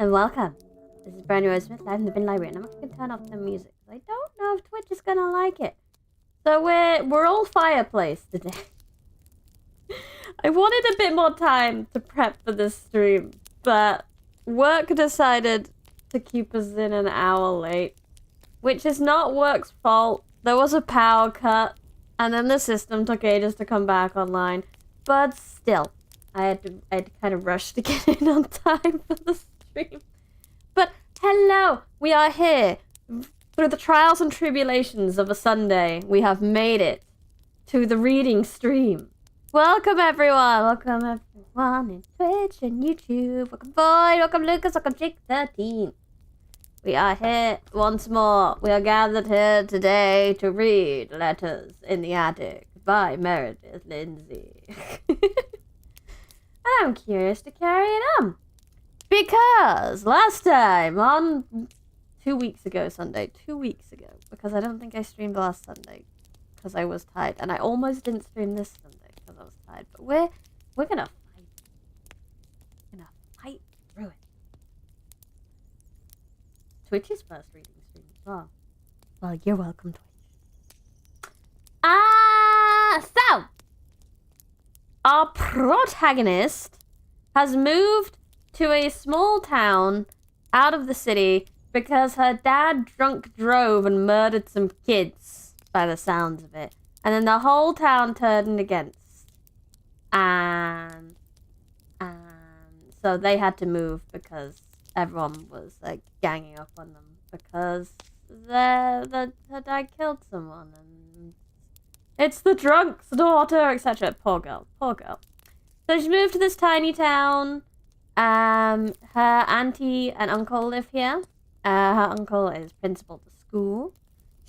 and welcome. This is Brand New Smith live in the bin library, and I'm actually gonna turn off the music. I don't know if Twitch is gonna like it. So we're all fireplace today. I wanted a bit more time to prep for this stream, but work decided to keep us in an hour late, which is not work's fault. There was a power cut, and then the system took ages to come back online. But still, I had to kind of rush to get in on time for the stream. But hello, we are here. Through the trials and tribulations of a Sunday, we have made it to the reading stream. Welcome everyone, in Twitch and YouTube. Welcome Boyd, welcome Lucas, welcome Jake13. We are here once more. We are gathered here today to read Letters in the Attic by Meredith Lindsey. I'm curious to carry it on. Because last time, on 2 weeks ago, because I don't think I streamed last Sunday, because I was tired, and I almost didn't stream this Sunday, because I was tired, but we're gonna fight. We're gonna fight through it. Twitch's first reading stream as well. Well, you're welcome, Twitch. So our protagonist has moved to a small town out of the city because her dad drunk drove and murdered some kids, by the sounds of it. And then the whole town turned against. And so they had to move because everyone was like ganging up on them because her dad killed someone and it's the drunk's daughter, etc. Poor girl. So she moved to this tiny town. Her auntie and uncle live here. Her uncle is principal to school.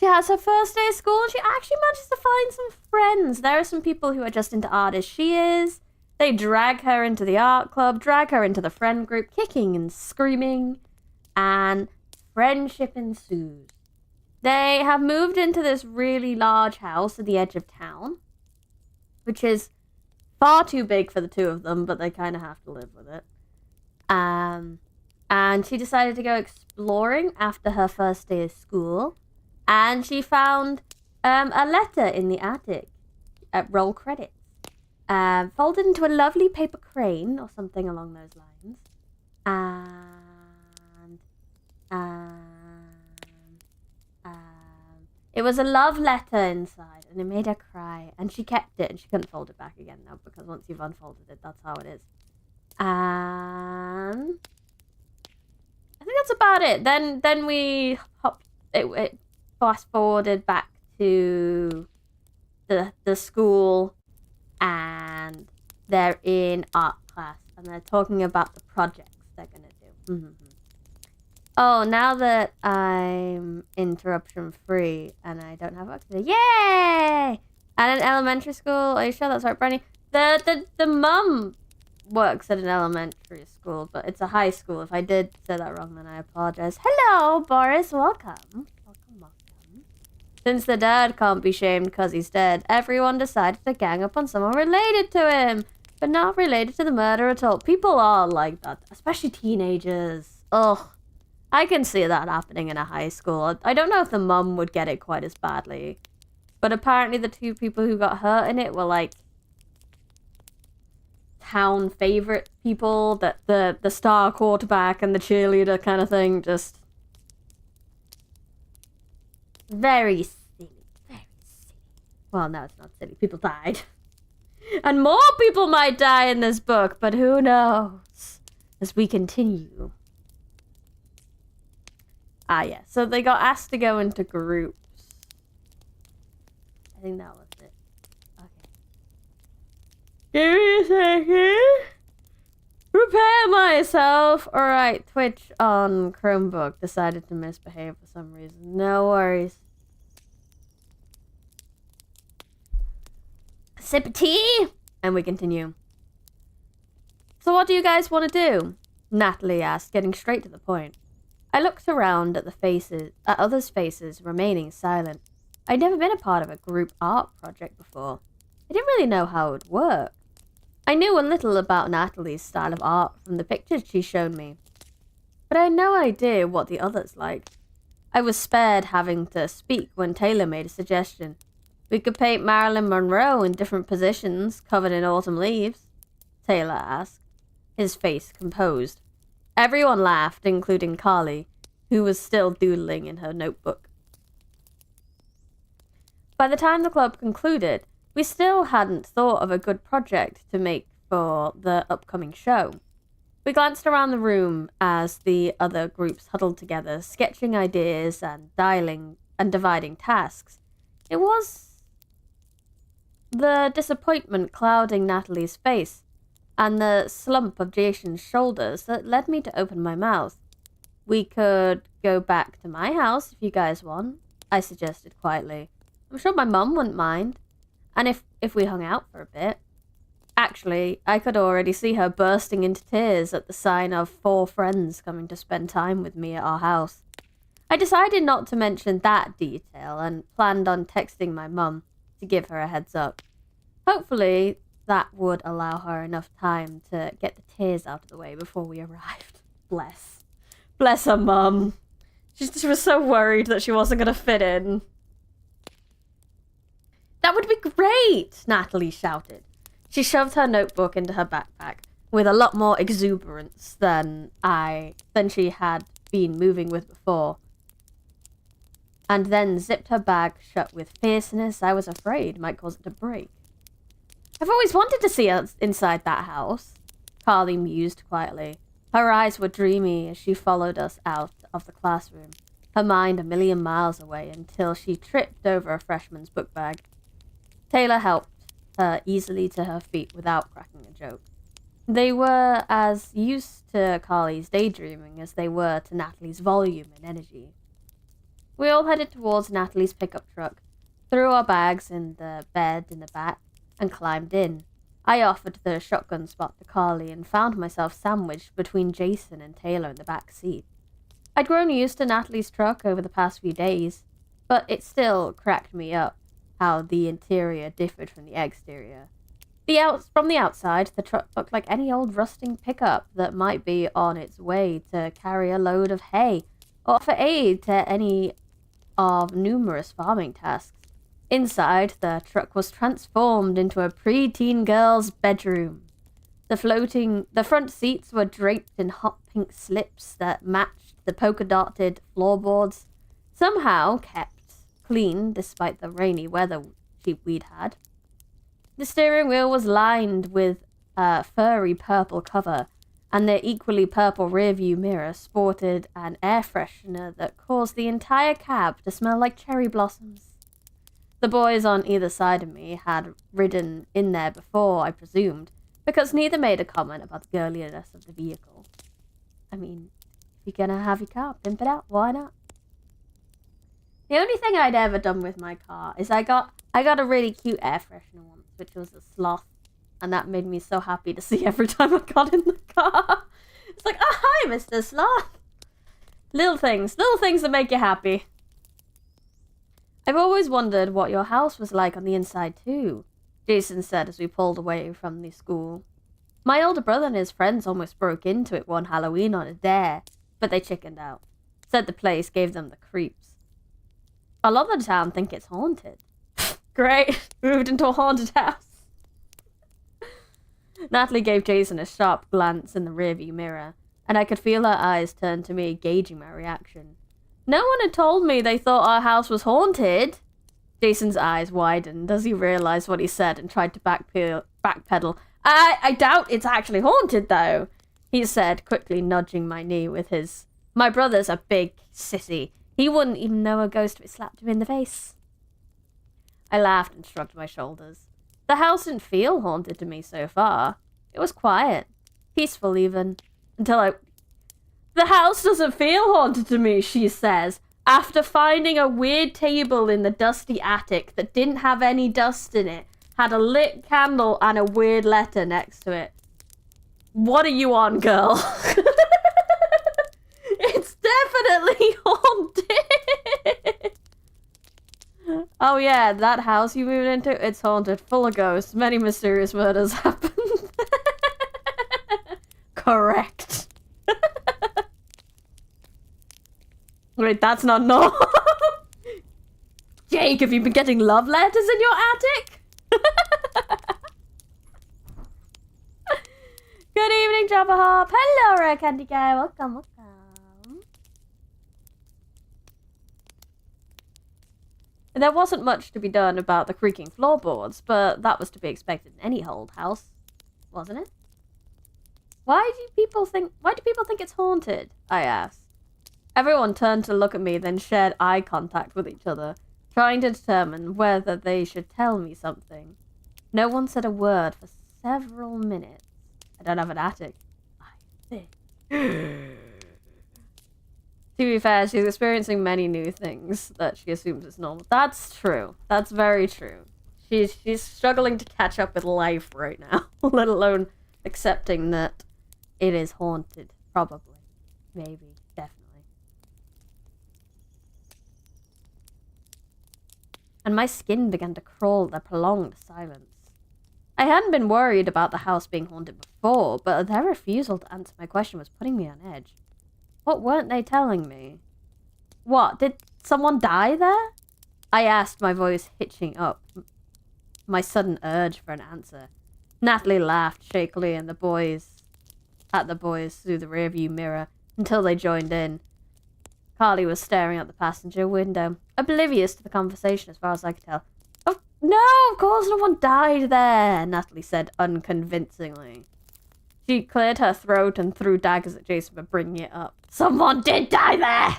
She has her first day of school and she actually manages to find some friends. There are some people who are just into art as she is. They drag her into the art club, drag her into the friend group, kicking and screaming, and friendship ensues. They have moved into this really large house at the edge of town, which is far too big for the two of them, but they kind of have to live with it. And she decided to go exploring after her first day of school, and she found a letter in the attic. Roll credits. Folded into a lovely paper crane or something along those lines. It was a love letter inside, and it made her cry, and she kept it, and she couldn't fold it back again now, because once you've unfolded it, that's how it is. And I think that's about it. Then we it fast forwarded back to the school, and they're in art class, and they're talking about the projects they're gonna do. Mm-hmm. Oh, now that I'm interruption free and I don't have work to do, yay! At an elementary school, are you sure that's right, Brandy? The mum works at an elementary school, but it's a high school. If I did say that wrong, then I apologize. Hello, Boris, welcome. Welcome. Since the dad can't be shamed because he's dead, everyone decided to gang up on someone related to him, but not related to the murder at all. People are like that, especially teenagers. Ugh. I can see that happening in a high school. I don't know if the mum would get it quite as badly, but apparently the two people who got hurt in it were like town favorite people, that the star quarterback and the cheerleader kind of thing. Just very silly. Well, no, it's not silly. People died. And more people might die in this book, but who knows as we continue. Yeah, so they got asked to go into groups. I think that was it. Okay. Give me a second. Prepare myself. Alright, Twitch on Chromebook decided to misbehave for some reason. No worries. A sip of tea, and we continue. So what do you guys want to do? Natalie asked, getting straight to the point. I looked around at others' faces, remaining silent. I'd never been a part of a group art project before. I didn't really know how it would work. I knew a little about Natalie's style of art from the pictures she showed me. but I had no idea what the others liked. I was spared having to speak when Taylor made a suggestion. We could paint Marilyn Monroe in different positions, covered in autumn leaves, Taylor asked, his face composed. Everyone laughed, including Carly, who was still doodling in her notebook. By the time the club concluded, we still hadn't thought of a good project to make for the upcoming show. We glanced around the room as the other groups huddled together, sketching ideas and dividing tasks. It was the disappointment clouding Natalie's face and the slump of Jason's shoulders that led me to open my mouth. We could go back to my house if you guys want, I suggested quietly. I'm sure my mum wouldn't mind. And if we hung out for a bit. Actually, I could already see her bursting into tears at the sign of 4 friends coming to spend time with me at our house. I decided not to mention that detail and planned on texting my mum to give her a heads up. Hopefully, that would allow her enough time to get the tears out of the way before we arrived. Bless her mum. She was so worried that she wasn't going to fit in. That would be great, Natalie shouted. She shoved her notebook into her backpack with a lot more exuberance than she had been moving with before, and then zipped her bag shut with fierceness I was afraid might cause it to break. I've always wanted to see us inside that house, Carly mused quietly. Her eyes were dreamy as she followed us out of the classroom, her mind a million miles away until she tripped over a freshman's book bag. Taylor helped her easily to her feet without cracking a joke. They were as used to Carly's daydreaming as they were to Natalie's volume and energy. We all headed towards Natalie's pickup truck, threw our bags in the bed in the back, and climbed in. I offered the shotgun spot to Carly and found myself sandwiched between Jason and Taylor in the back seat. I'd grown used to Natalie's truck over the past few days, but it still cracked me up how the interior differed from the exterior. From the outside, the truck looked like any old rusting pickup that might be on its way to carry a load of hay or offer aid to any of numerous farming tasks. Inside, the truck was transformed into a preteen girl's bedroom. The front seats were draped in hot pink slips that matched the polka-dotted floorboards, somehow kept clean despite the rainy weather we'd had. The steering wheel was lined with a furry purple cover, and the equally purple rearview mirror sported an air freshener that caused the entire cab to smell like cherry blossoms. The boys on either side of me had ridden in there before, I presumed, because neither made a comment about the girliness of the vehicle. I mean, if you're gonna have your car, pimp it out, why not? The only thing I'd ever done with my car is I got a really cute air freshener once, which was a sloth, and that made me so happy to see every time I got in the car. It's like, oh, hi, Mr. Sloth. Little things that make you happy. I've always wondered what your house was like on the inside too, Jason said as we pulled away from the school. My older brother and his friends almost broke into it one Halloween on a dare, but they chickened out. Said the place gave them the creeps. A lot of the town think it's haunted. Great, moved into a haunted house. Natalie gave Jason a sharp glance in the rearview mirror, and I could feel her eyes turn to me, gauging my reaction. No one had told me they thought our house was haunted. Jason's eyes widened as he realized what he said and tried to backpedal. I doubt it's actually haunted, though, he said, quickly nudging my knee with his... My brother's a big sissy. He wouldn't even know a ghost if it slapped him in the face. I laughed and shrugged my shoulders. The house didn't feel haunted to me so far. It was quiet. Peaceful, even. Until The house doesn't feel haunted to me, she says, after finding a weird table in the dusty attic that didn't have any dust in it, had a lit candle and a weird letter next to it. What are you on, girl? It's definitely haunted. Oh yeah, that house you moved into, it's haunted, full of ghosts. Many mysterious murders happened. Correct. Wait, that's not normal. Jake, have you been getting love letters in your attic? Good evening, Jabba Hop. Hello, Rare Candy Guy. Welcome, welcome. There wasn't much to be done about the creaking floorboards, but that was to be expected in any old house, wasn't it? Why do people think it's haunted? I asked. Everyone turned to look at me, then shared eye contact with each other, trying to determine whether they should tell me something. No one said a word for several minutes. I don't have an attic, I think. To be fair, she's experiencing many new things that she assumes is normal. That's true. That's very true. She's struggling to catch up with life right now, let alone accepting that it is haunted. Probably. Maybe. Definitely. And my skin began to crawl at the prolonged silence. I hadn't been worried about the house being haunted before, but their refusal to answer my question was putting me on edge. What weren't they telling me? What, did someone die there? I asked, my voice hitching up, my sudden urge for an answer. Natalie laughed shakily at the boys through the rearview mirror until they joined in. Carly was staring out the passenger window, oblivious to the conversation as far as I could tell. Oh, no, of course no one died there, Natalie said unconvincingly. She cleared her throat and threw daggers at Jason for bringing it up. Someone did die there!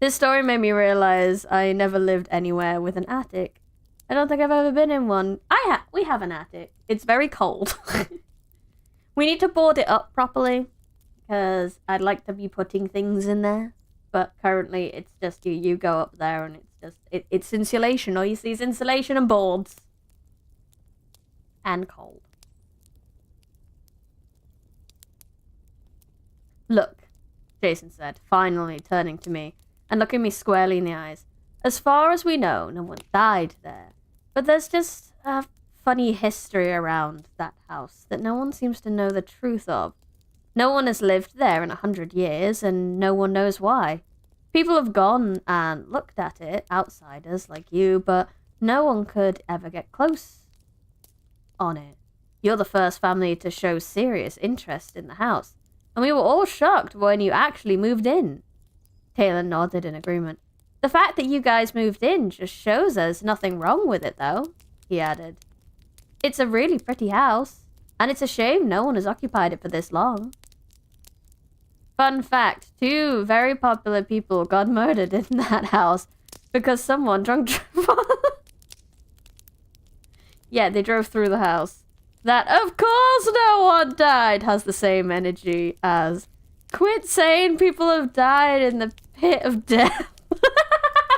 This story made me realize I never lived anywhere with an attic. I don't think I've ever been in one. We have an attic. It's very cold. We need to board it up properly, because I'd like to be putting things in there. But currently, it's just you go up there and it's just, it's insulation. All you see is insulation and boards. And cold. Look, Jason said, finally turning to me and looking me squarely in the eyes. As far as we know, no one died there. But there's just a funny history around that house that no one seems to know the truth of. No one has lived there in 100 years, and no one knows why. People have gone and looked at it, outsiders like you, but no one could ever get close on it. You're the first family to show serious interest in the house, and we were all shocked when you actually moved in. Taylor nodded in agreement. The fact that you guys moved in just shows there's nothing wrong with it, though, he added. It's a really pretty house, and it's a shame no one has occupied it for this long. Fun fact, 2 very popular people got murdered in that house because someone drunk Yeah, they drove through the house. That, of course no one died, has the same energy as, quit saying people have died in the pit of death.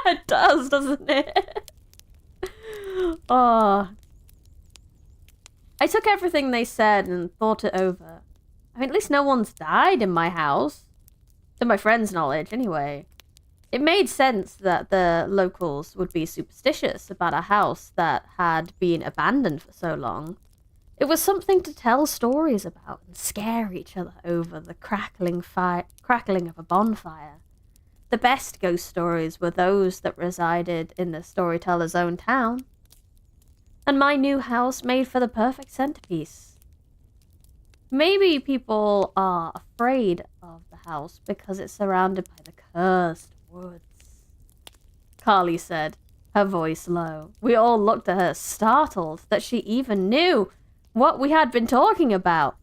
It does, doesn't it? Oh. I took everything they said and thought it over. I mean, at least no one's died in my house. To my friend's knowledge, anyway. It made sense that the locals would be superstitious about a house that had been abandoned for so long. It was something to tell stories about and scare each other over the crackling of a bonfire. The best ghost stories were those that resided in the storyteller's own town. And my new house made for the perfect centerpiece. Maybe people are afraid of the house because it's surrounded by the cursed woods, Carly said, her voice low. We all looked at her, startled that she even knew what we had been talking about.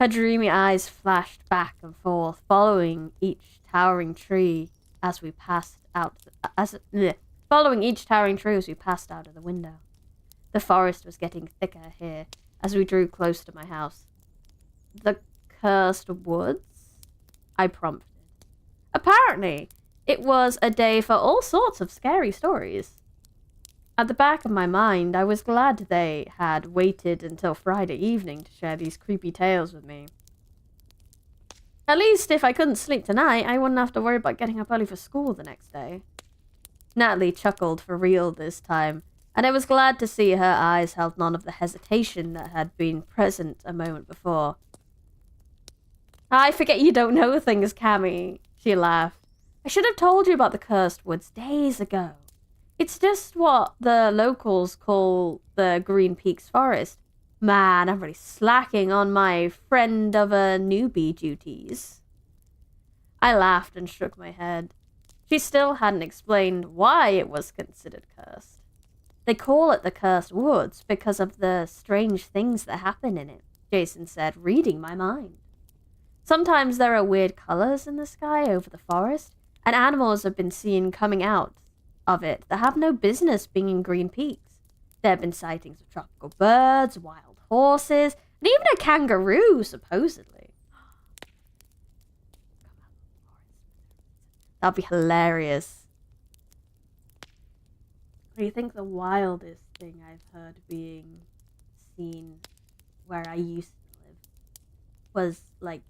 Her dreamy eyes flashed back and forth, following each towering tree as we passed out of the window. The forest was getting thicker here as we drew close to my house. The cursed woods? I prompted. Apparently, it was a day for all sorts of scary stories. At the back of my mind, I was glad they had waited until Friday evening to share these creepy tales with me. At least if I couldn't sleep tonight, I wouldn't have to worry about getting up early for school the next day. Natalie chuckled for real this time, and I was glad to see her eyes held none of the hesitation that had been present a moment before. I forget you don't know things, Cammy, she laughed. I should have told you about the cursed woods days ago. It's just what the locals call the Green Peaks Forest. Man, I'm really slacking on my friend of a newbie duties. I laughed and shook my head. She still hadn't explained why it was considered cursed. They call it the Cursed Woods because of the strange things that happen in it, Jason said, reading my mind. Sometimes there are weird colors in the sky over the forest, and animals have been seen coming out of it that have no business being in Green Peaks. There have been sightings of tropical birds, wild horses, and even a kangaroo, supposedly. That'd be hilarious. What do you think the wildest thing I've heard being seen where I used to live was like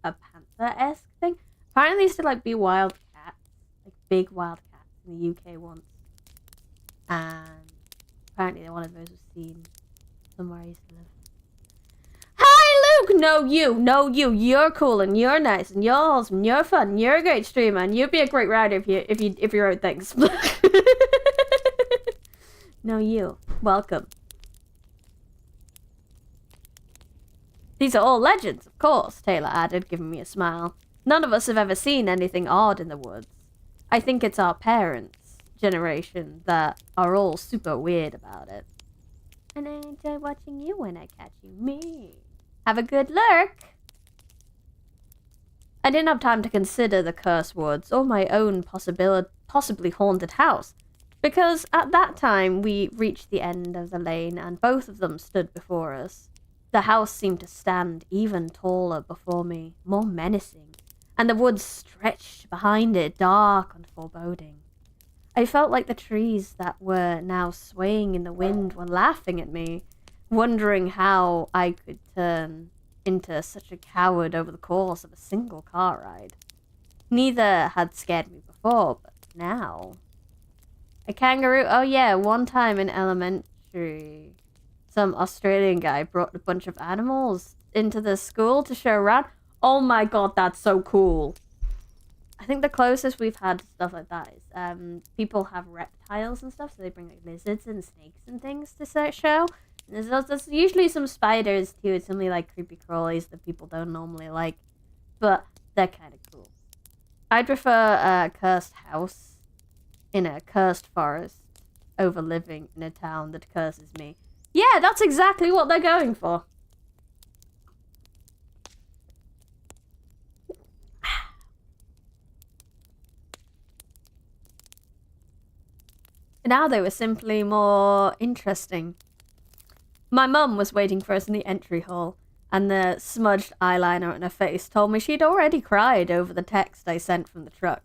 a panther-esque thing? Apparently they used to like be wild cats, like big wild cats in the UK once. And apparently one of those was seen somewhere I used to live. Hi Luke! No you. You're cool and you're nice and you're awesome and you're fun and you're a great streamer and you'd be a great writer if you wrote things. No, you. Welcome. These are all legends, of course, Taylor added, giving me a smile. None of us have ever seen anything odd in the woods. I think it's our parents' generation that are all super weird about it. And I enjoy watching you when I catch you. Me. Have a good lurk. I didn't have time to consider the cursed woods or my own possibly haunted house, because at that time we reached the end of the lane and both of them stood before us. The house seemed to stand even taller before me, more menacing, and the woods stretched behind it, dark and foreboding. I felt like the trees that were now swaying in the wind were laughing at me, wondering how I could turn into such a coward over the course of a single car ride. Neither had scared me before, but now... A kangaroo? Oh yeah, one time in elementary, some Australian guy brought a bunch of animals into the school to show around. Oh my god, that's so cool. I think the closest we've had to stuff like that is people have reptiles and stuff, so they bring like lizards and snakes and things to show. And there's usually some spiders too. It's only like creepy crawlies that people don't normally like, but they're kind of cool. I'd prefer a cursed house in a cursed forest over living in a town that curses me. Yeah, that's exactly what they're going for. Now they were simply more interesting. My mum was waiting for us in the entry hall, and the smudged eyeliner on her face told me she'd already cried over the text I sent from the truck.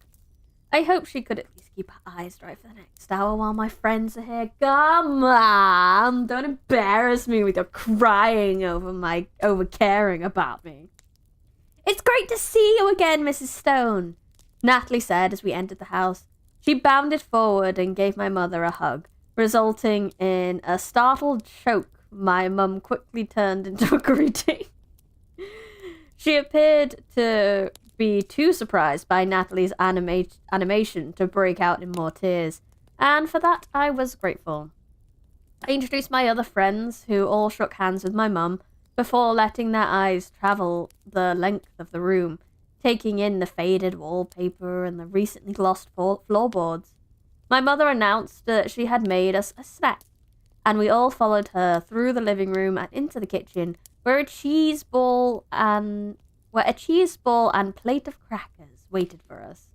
I hope she could at least keep her eyes dry for the next hour while my friends are here. Come on, don't embarrass me with your crying over caring about me. It's great to see you again, Mrs. Stone, Natalie said as we entered the house. She bounded forward and gave my mother a hug, resulting in a startled choke my mum quickly turned into a greeting. She appeared to be too surprised by Natalie's animation to break out in more tears, and for that I was grateful. I introduced my other friends, who all shook hands with my mum, before letting their eyes travel the length of the room, taking in the faded wallpaper and the recently glossed floorboards. My mother announced that she had made us a snack, and we all followed her through the living room and into the kitchen, where a cheese ball and plate of crackers waited for us.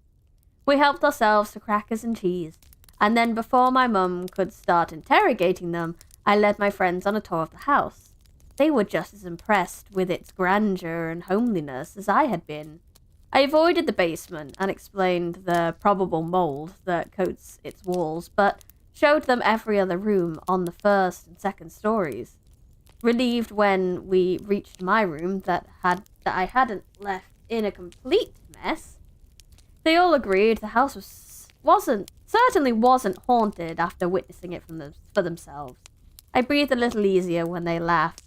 We helped ourselves to crackers and cheese, and then before my mum could start interrogating them, I led my friends on a tour of the house. They were just as impressed with its grandeur and homeliness as I had been. I avoided the basement and explained the probable mold that coats its walls, but showed them every other room on the first and second stories. Relieved when we reached my room that I hadn't left in a complete mess, they all agreed the house certainly wasn't haunted after witnessing it for themselves. I breathed a little easier when they laughed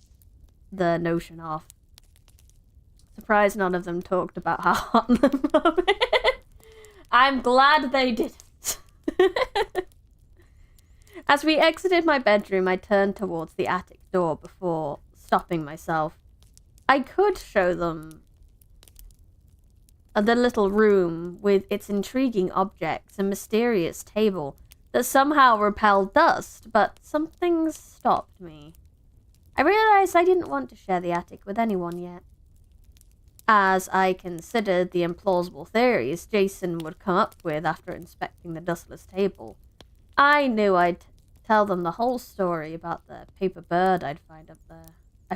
the notion off. Surprised none of them talked about how hot the moment. I'm glad they didn't. As we exited my bedroom, I turned towards the attic door before stopping myself. I could show them the little room with its intriguing objects and mysterious table that somehow repelled dust, but something stopped me. I realized I didn't want to share the attic with anyone yet. As I considered the implausible theories Jason would come up with after inspecting the dustless table, I knew I'd tell them the whole story about the paper bird I found up there. I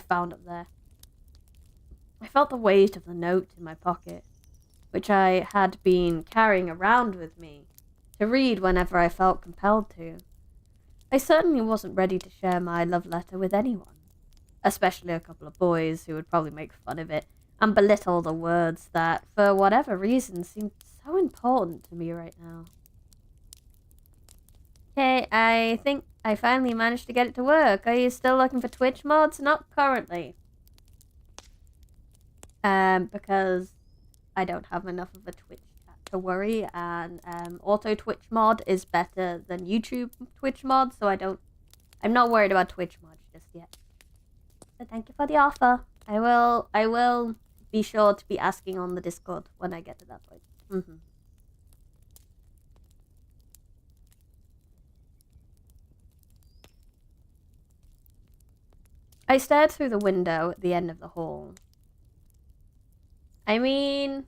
felt the weight of the note in my pocket, which I had been carrying around with me to read whenever I felt compelled to. I certainly wasn't ready to share my love letter with anyone, especially a couple of boys who would probably make fun of it and belittle the words that, for whatever reason, seemed so important to me right now. Okay, I think I finally managed to get it to work. Are you still looking for Twitch mods? Not currently. Because I don't have enough of a Twitch chat to worry, and auto Twitch mod is better than YouTube Twitch mod, so I'm not worried about Twitch mods just yet. So thank you for the offer. I will be sure to be asking on the Discord when I get to that point. Mm-hmm. I stared through the window at the end of the hall. I mean,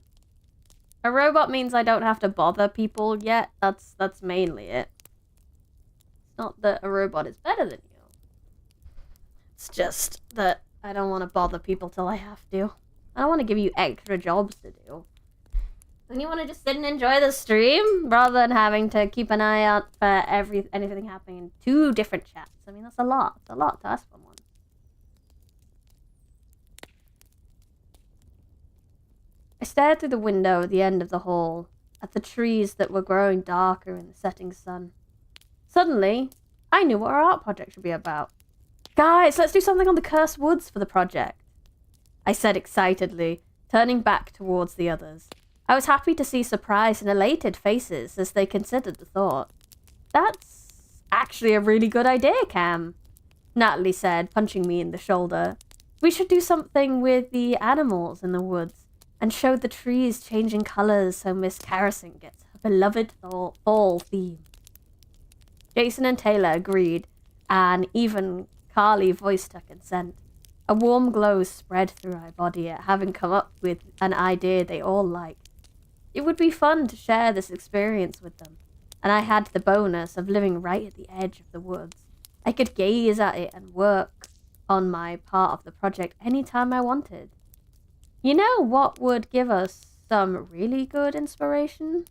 a robot means I don't have to bother people yet. That's mainly it. It's not that a robot is better than you. It's just that I don't want to bother people till I have to. I don't want to give you extra jobs to do. Don't you want to just sit and enjoy the stream rather than having to keep an eye out for anything happening in 2 different chats? I mean, that's a lot. It's a lot to ask for one. I stared through the window at the end of the hall, at the trees that were growing darker in the setting sun. Suddenly, I knew what our art project should be about. Guys, let's do something on the cursed woods for the project, I said excitedly, turning back towards the others. I was happy to see surprised and elated faces as they considered the thought. That's actually a really good idea, Cam, Natalie said, punching me in the shoulder. We should do something with the animals in the woods and show the trees changing colors so Miss Carrison gets her beloved fall theme. Jason and Taylor agreed, and even Carly voiced her consent. A warm glow spread through my body at having come up with an idea they all liked. It would be fun to share this experience with them, and I had the bonus of living right at the edge of the woods. I could gaze at it and work on my part of the project anytime I wanted. You know what would give us some really good inspiration?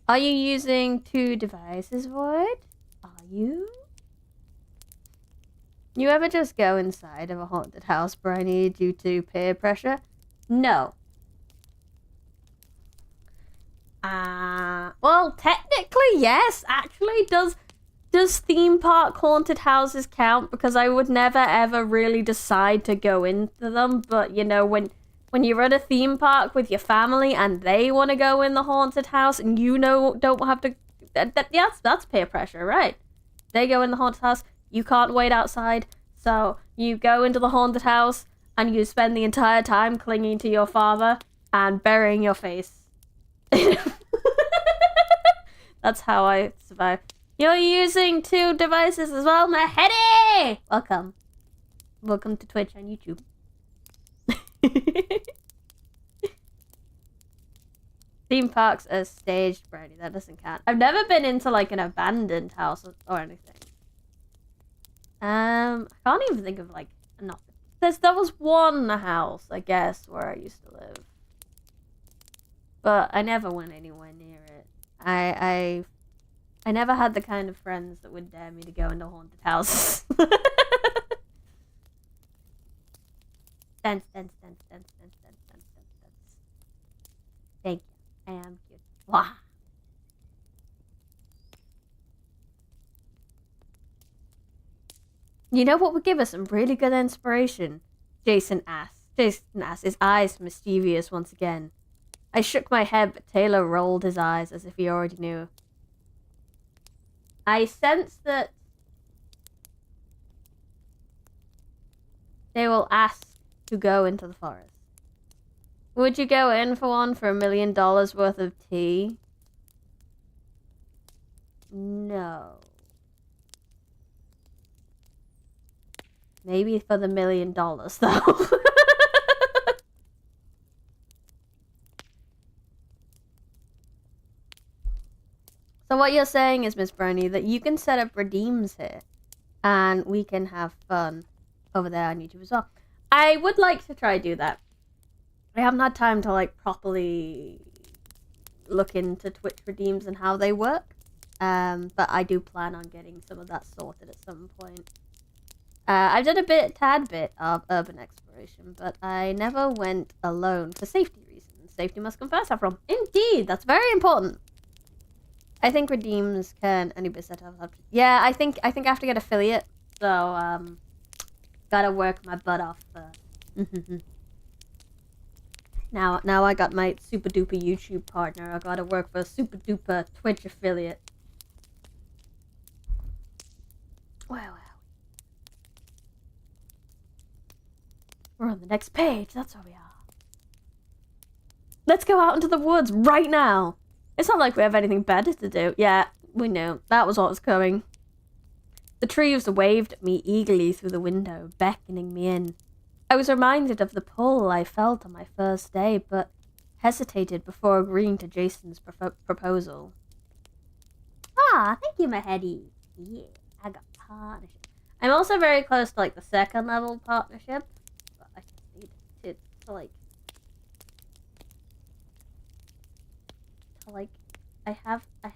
Are you using 2 devices, Void? Are you? You ever just go inside of a haunted house, Briny, due to peer pressure? No. Well, technically, yes. Actually, does theme park haunted houses count? Because I would never ever really decide to go into them. But, you know, when you're at a theme park with your family and they want to go in the haunted house and you know don't have to... Yes, that's peer pressure, right? They go in the haunted house, you can't wait outside. So you go into the haunted house and you spend the entire time clinging to your father and burying your face. That's how I survive. You're using 2 devices as well, Mahedi! Welcome. Welcome to Twitch and YouTube. Theme parks are staged, Brady. That doesn't count. I've never been into like an abandoned house or anything. I can't even think of like enough. There was one house, I guess, where I used to live. But I never went anywhere near it. I never had the kind of friends that would dare me to go into haunted houses. Dance. Thank you. I am cute. Wah. You know what would give us some really good inspiration? Jason asked, his eyes mischievous once again. I shook my head, but Taylor rolled his eyes as if he already knew. I sensed that they will ask to go into the forest. Would you go in for one for $1 million worth of tea? No. Maybe for the $1 million, though. So what you're saying is, Miss Brony, that you can set up redeems here, and we can have fun over there on YouTube as well. I would like to try do that. I haven't had time to like properly look into Twitch redeems and how they work, but I do plan on getting some of that sorted at some point. I've done a tad bit of urban exploration, but I never went alone for safety reasons. Safety must come first, after all. Indeed, that's very important. I think redeems can only be set up. Yeah, I think I have to get affiliate, so gotta work my butt off first. Now I got my super duper YouTube partner. I gotta work for a super duper Twitch affiliate. Wow. We're on the next page. That's where we are. Let's go out into the woods right now. It's not like we have anything better to do. Yeah, we know. That was what was coming. The trees waved at me eagerly through the window, beckoning me in. I was reminded of the pull I felt on my first day, but hesitated before agreeing to Jason's proposal. Ah, thank you, my heady. Yeah, I got partnership. I'm also very close to like the second level partnership, but I need to like I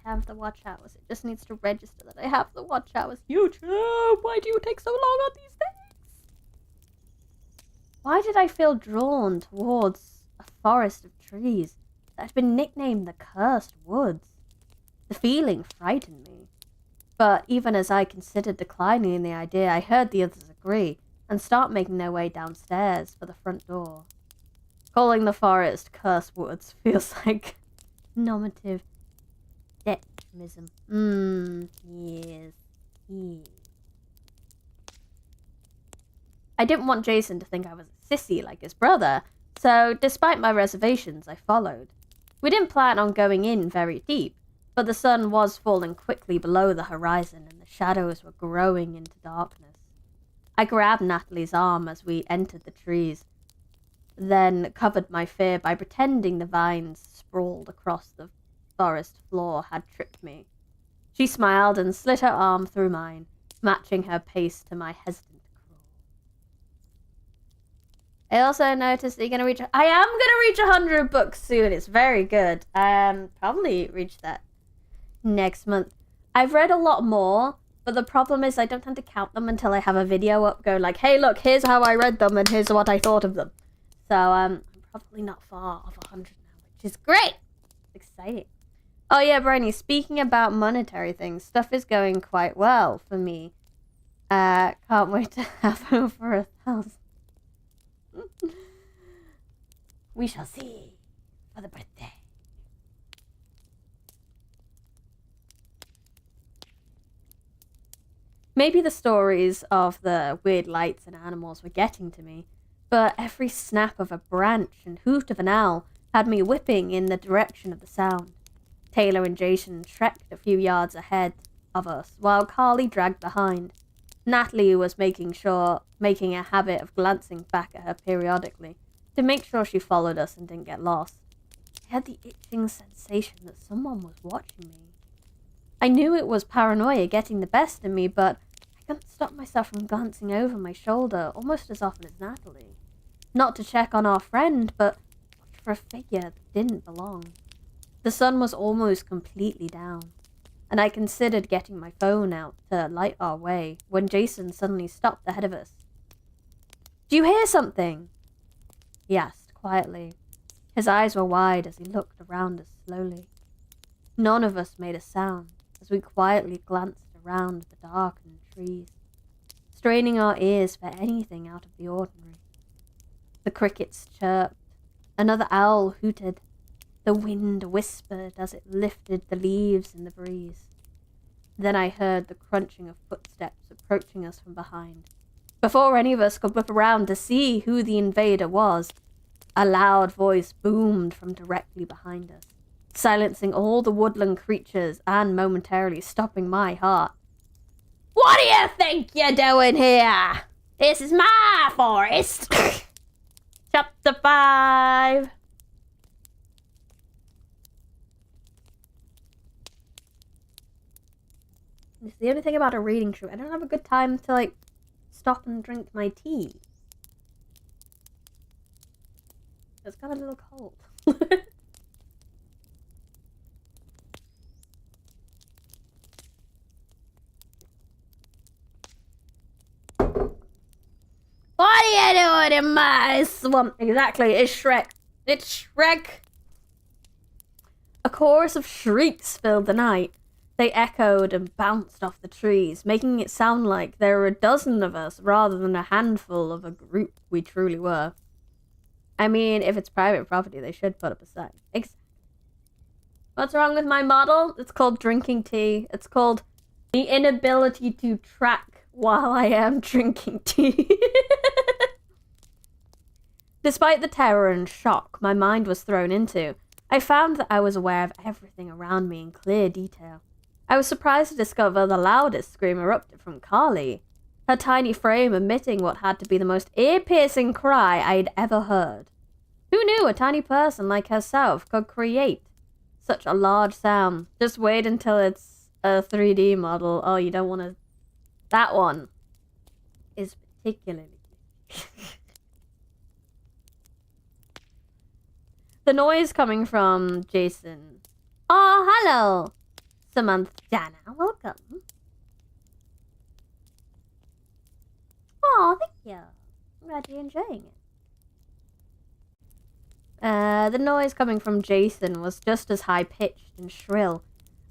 have the watch hours. It just needs to register that I have the watch hours. YouTube, why do you take so long on these things? Why did I feel drawn towards a forest of trees that had been nicknamed the Cursed Woods? The feeling frightened me. But even as I considered declining the idea, I heard the others agree and start making their way downstairs for the front door. Calling the forest Cursed Woods feels like normative determinism. Yes. I didn't want Jason to think I was a sissy like his brother, so despite my reservations, I followed. We didn't plan on going in very deep, but the sun was falling quickly below the horizon and the shadows were growing into darkness. I grabbed Natalie's arm as we entered the trees, then covered my fear by pretending the vines sprawled across the forest floor had tripped me. She smiled and slid her arm through mine, matching her pace to my hesitant crawl. I also noticed that you're gonna reach. I am gonna reach 100 books soon. It's very good. Probably reach that next month. I've read a lot more, but the problem is I don't tend to count them until I have a video up going like, hey, look, here's how I read them and here's what I thought of them. So I'm probably not far off 100 now, which is great. Exciting. Oh yeah, Bryony, speaking about monetary things, stuff is going quite well for me. Can't wait to have over 1,000. We shall see for the birthday. Maybe the stories of the weird lights and animals were getting to me, but every snap of a branch and hoot of an owl had me whipping in the direction of the sound. Taylor and Jason trekked a few yards ahead of us, while Carly dragged behind. Natalie was making a habit of glancing back at her periodically, to make sure she followed us and didn't get lost. I had the itching sensation that someone was watching me. I knew it was paranoia getting the best of me, but I couldn't stop myself from glancing over my shoulder almost as often as Natalie. Not to check on our friend, but watch for a figure that didn't belong. The sun was almost completely down, and I considered getting my phone out to light our way when Jason suddenly stopped ahead of us. Do you hear something? He asked quietly. His eyes were wide as he looked around us slowly. None of us made a sound as we quietly glanced around the darkened trees, straining our ears for anything out of the ordinary. The crickets chirped. Another owl hooted. The wind whispered as it lifted the leaves in the breeze. Then I heard the crunching of footsteps approaching us from behind. Before any of us could whip around to see who the invader was, a loud voice boomed from directly behind us, silencing all the woodland creatures and momentarily stopping my heart. "What do you think you're doing here? This is my forest!" Chapter 5. It's the only thing about a reading trip. I don't have a good time to, like, stop and drink my tea. It's got a little cold. What are you doing in my swamp? Exactly, it's Shrek. It's Shrek. A chorus of shrieks filled the night. They echoed and bounced off the trees, making it sound like there were a dozen of us rather than a handful of a group we truly were. I mean, if it's private property, they should put up a sign. Exactly. What's wrong with my model? It's called drinking tea. It's called the inability to track while I am drinking tea. Despite the terror and shock my mind was thrown into, I found that I was aware of everything around me in clear detail. I was surprised to discover the loudest scream erupted from Carly, her tiny frame emitting what had to be the most ear-piercing cry I'd ever heard. Who knew a tiny person like herself could create such a large sound? Just wait until it's a 3D model. Oh, you don't want to... That one is particularly... The noise coming from Jason. Oh, hello, Samantha Dana. Welcome. Oh, thank you. I'm glad you're enjoying it. The noise coming from Jason was just as high-pitched and shrill,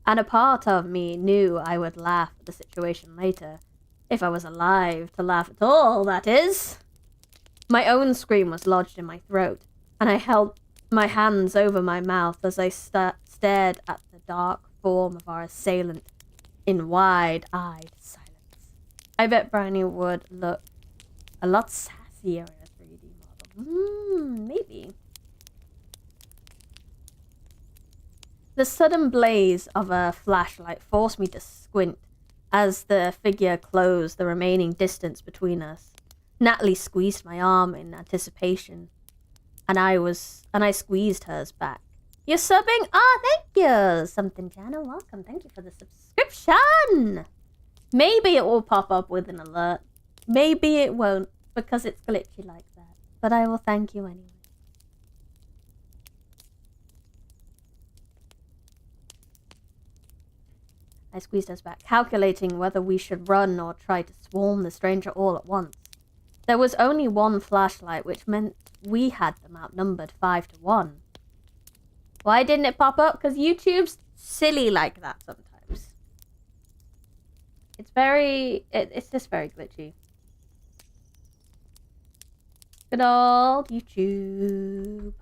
and a part of me knew I would laugh at the situation later. If I was alive to laugh at all, that is. My own scream was lodged in my throat, and I held my hands over my mouth as I stared at the dark form of our assailant in wide-eyed silence. I bet Brownie would look a lot sassier in a 3D model. Maybe. The sudden blaze of a flashlight forced me to squint as the figure closed the remaining distance between us. Natalie squeezed my arm in anticipation, and I squeezed hers back. You're subbing? Ah, thank you! Something Jana, welcome. Thank you for the subscription! Maybe it will pop up with an alert. Maybe it won't, because it's glitchy like that. But I will thank you anyway. I squeezed us back, calculating whether we should run or try to swarm the stranger all at once. There was only one flashlight, which meant we had them outnumbered 5-1. Why didn't it pop up? Because YouTube's silly like that sometimes. It's just very glitchy. Good old YouTube.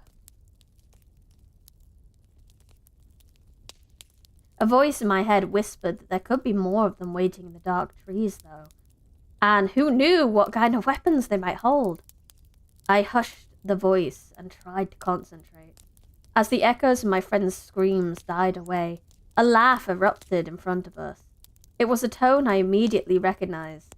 A voice in my head whispered that there could be more of them waiting in the dark trees, though. And who knew what kind of weapons they might hold? I hushed the voice and tried to concentrate. As the echoes of my friend's screams died away, a laugh erupted in front of us. It was a tone I immediately recognized,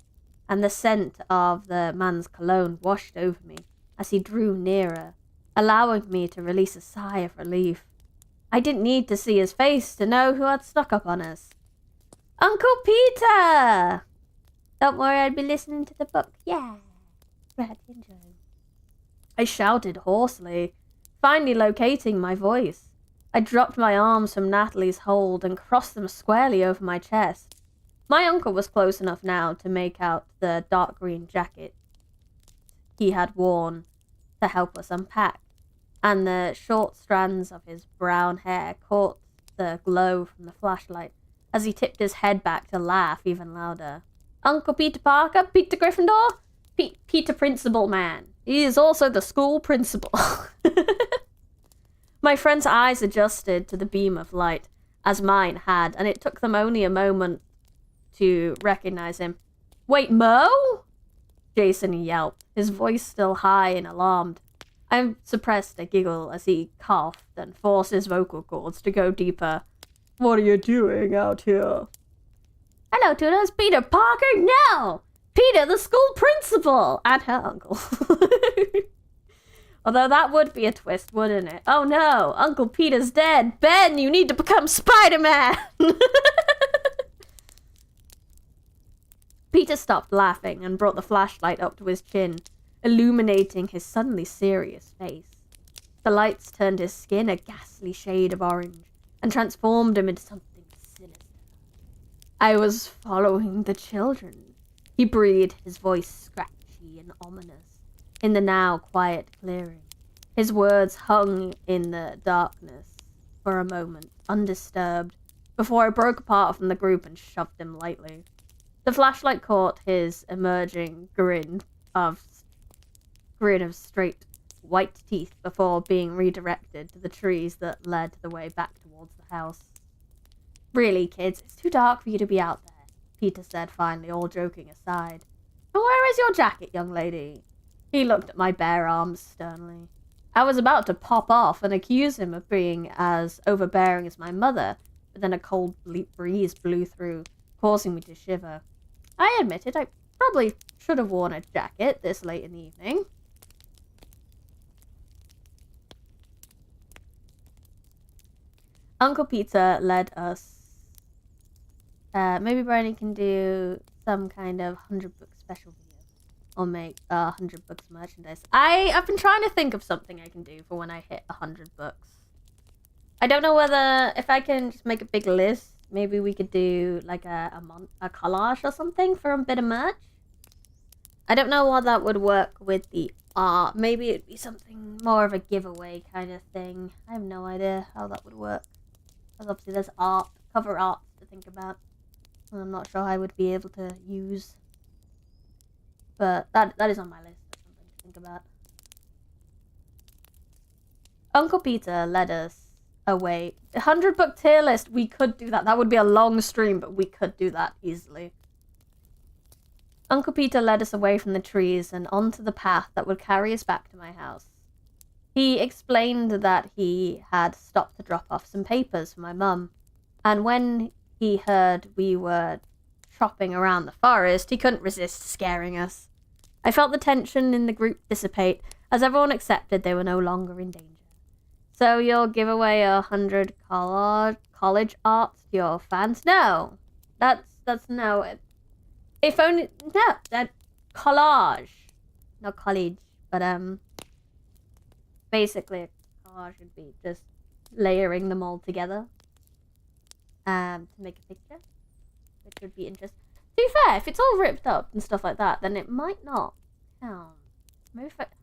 and the scent of the man's cologne washed over me as he drew nearer, allowing me to release a sigh of relief. I didn't need to see his face to know who had snuck up on us. Uncle Peter! Don't worry, I'd be listening to the book. Yeah. Glad you enjoyed. I shouted hoarsely, finally locating my voice. I dropped my arms from Natalie's hold and crossed them squarely over my chest. My uncle was close enough now to make out the dark green jacket he had worn to help us unpack, and the short strands of his brown hair caught the glow from the flashlight as he tipped his head back to laugh even louder. Uncle Peter Parker, Peter Gryffindor, Peter Principal Man. He is also the school principal. My friend's eyes adjusted to the beam of light, as mine had, and it took them only a moment to recognize him. Wait, Mo? Jason yelped, his voice still high and alarmed. I suppressed a giggle as he coughed and forced his vocal cords to go deeper. What are you doing out here? Hello, Tuna, Peter Parker? No! Peter, the school principal! And her uncle. Although that would be a twist, wouldn't it? Oh no, Uncle Peter's dead. Ben, you need to become Spider-Man! Peter stopped laughing and brought the flashlight up to his chin, illuminating his suddenly serious face. The lights turned his skin a ghastly shade of orange and transformed him into something sinister. I was following the children, he breathed, his voice scratchy and ominous, in the now quiet clearing. His words hung in the darkness for a moment, undisturbed, before I broke apart from the group and shoved him lightly. The flashlight caught his emerging grin of straight white teeth before being redirected to the trees that led the way back towards the house. Really, kids, it's too dark for you to be out there, Peter said finally, all joking aside. And where is your jacket, young lady? He looked at my bare arms sternly. I was about to pop off and accuse him of being as overbearing as my mother, but then a cold breeze blew through, causing me to shiver. I admitted I probably should have worn a jacket this late in the evening. Uncle Peter led us. Maybe Brownie can do some kind of 100-book special video. Or make 100 books merchandise. I've been trying to think of something I can do for when I hit 100 books. I don't know whether, if I can just make a big list, maybe we could do like a collage or something for a bit of merch. I don't know how that would work with the art. Maybe it'd be something more of a giveaway kind of thing. I have no idea how that would work. Because obviously there's art, cover art to think about. And I'm not sure I would be able to use. But that is on my list. That's something to think about. Uncle Peter led us away. 100-book tier list, we could do that. That would be a long stream, but we could do that easily. Uncle Peter led us away from the trees and onto the path that would carry us back to my house. He explained that he had stopped to drop off some papers for my mum, and when he heard we were tropping around the forest, he couldn't resist scaring us. I felt the tension in the group dissipate as everyone accepted they were no longer in danger. So you'll give away 100 college art to your fans? No, that's no. If only that collage, not college, but basically a collage would be just layering them all together to make a picture, which would be interesting. To be fair, if it's all ripped up and stuff like that, then it might not count. Maybe if I can